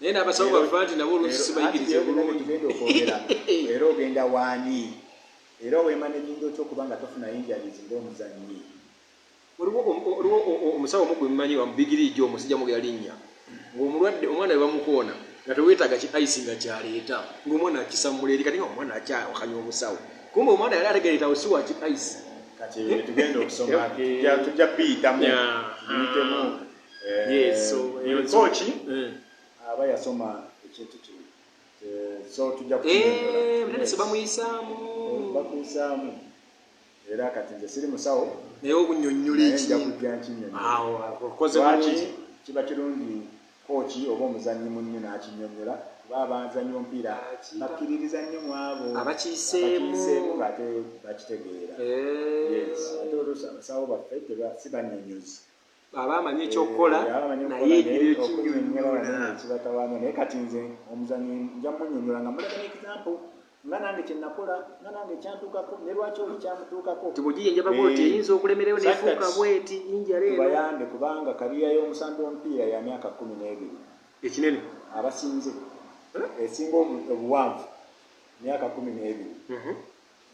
naye n'abasawo bava nti nabo oluusi sibayigirize bulungi tugenda okwogera era ogenda waani era owemanaginga otya okuba nga tofuna injuries ng'omuzannyi. Waliwo omusawo omu gwe mumanyi wamubigiriijo omusajja mugera linnya ng'omulwadde omwana we bamukoona nga teweetaaga ki ice nga kyaleeta ng'omwana akisamula eri kati nga omwana akyawakanya omusawo kumbe omwana yali ategereeta si waki ice. Kati tugenda okusoma tujja biyitamu kooki aba yasoma ekintu kino so tujja kumunenese bakuyisaamu era kati nze siri musawo naye obunnyonnyola nja kujja nkinyonnyola kiba kirungi kooki oba omuzannyi munnyo n'akinnyonnyola kuba abazannyi omupiira bakkiririza nnyo mu abo abakiyiseemu ng'ate bakitegeera. Ate oluusi abasawo baffe si bannyonnyozi aba amanyi ekyokukola naye ekibatawaanya naye kati nze omuzannyi nja munnyonnyola nga muleka n'example nga nange kyenakola nga nange kyantuukako ne lwaki oli kyamutuukako tibugiyenjabako oti eyinza okulemerewo nefuuka bweti injala eno tubayambe kubanga kaliya y'omusambi w'omupiira ya myaka 12 ekinene abasinze esinga obuwanvu myaka 12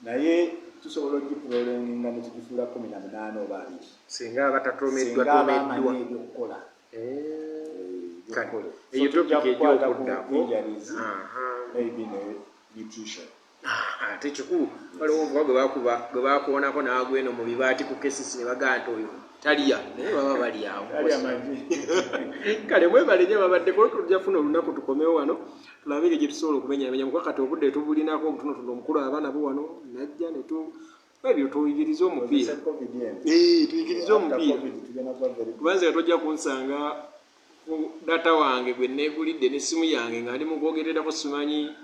naye tusobola ogipulolenga ne tugifuula 18 oba 2 singa abatatomeddwa ebyokukola eyo topika egyokuddako maybe ne nutrition. Ate kikulu waliwo omuvuga gwe bakuwonako naagweno mu bibaati ku kesisi ne bagaa nti oyo talya naye baba bali awo. Kale mwebale nnyo babadde kulo tujja funa olunaku tukomewo wano tulabe gye tusobola okumenyamenya mukuba kati obudde tubulinako obutonotono omukulu abaana bo wano najja ne ebyo tuyigirize omupiira tuyigirize omupiira kubanze nga tojja kunsanga ku data wange gwe neegulidde n'essimu yange nga ndi mugwogererako simanyi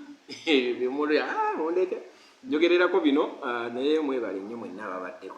bimuli ondeke njogererako bino naye mwebale nnyo mwenna ababaddeko.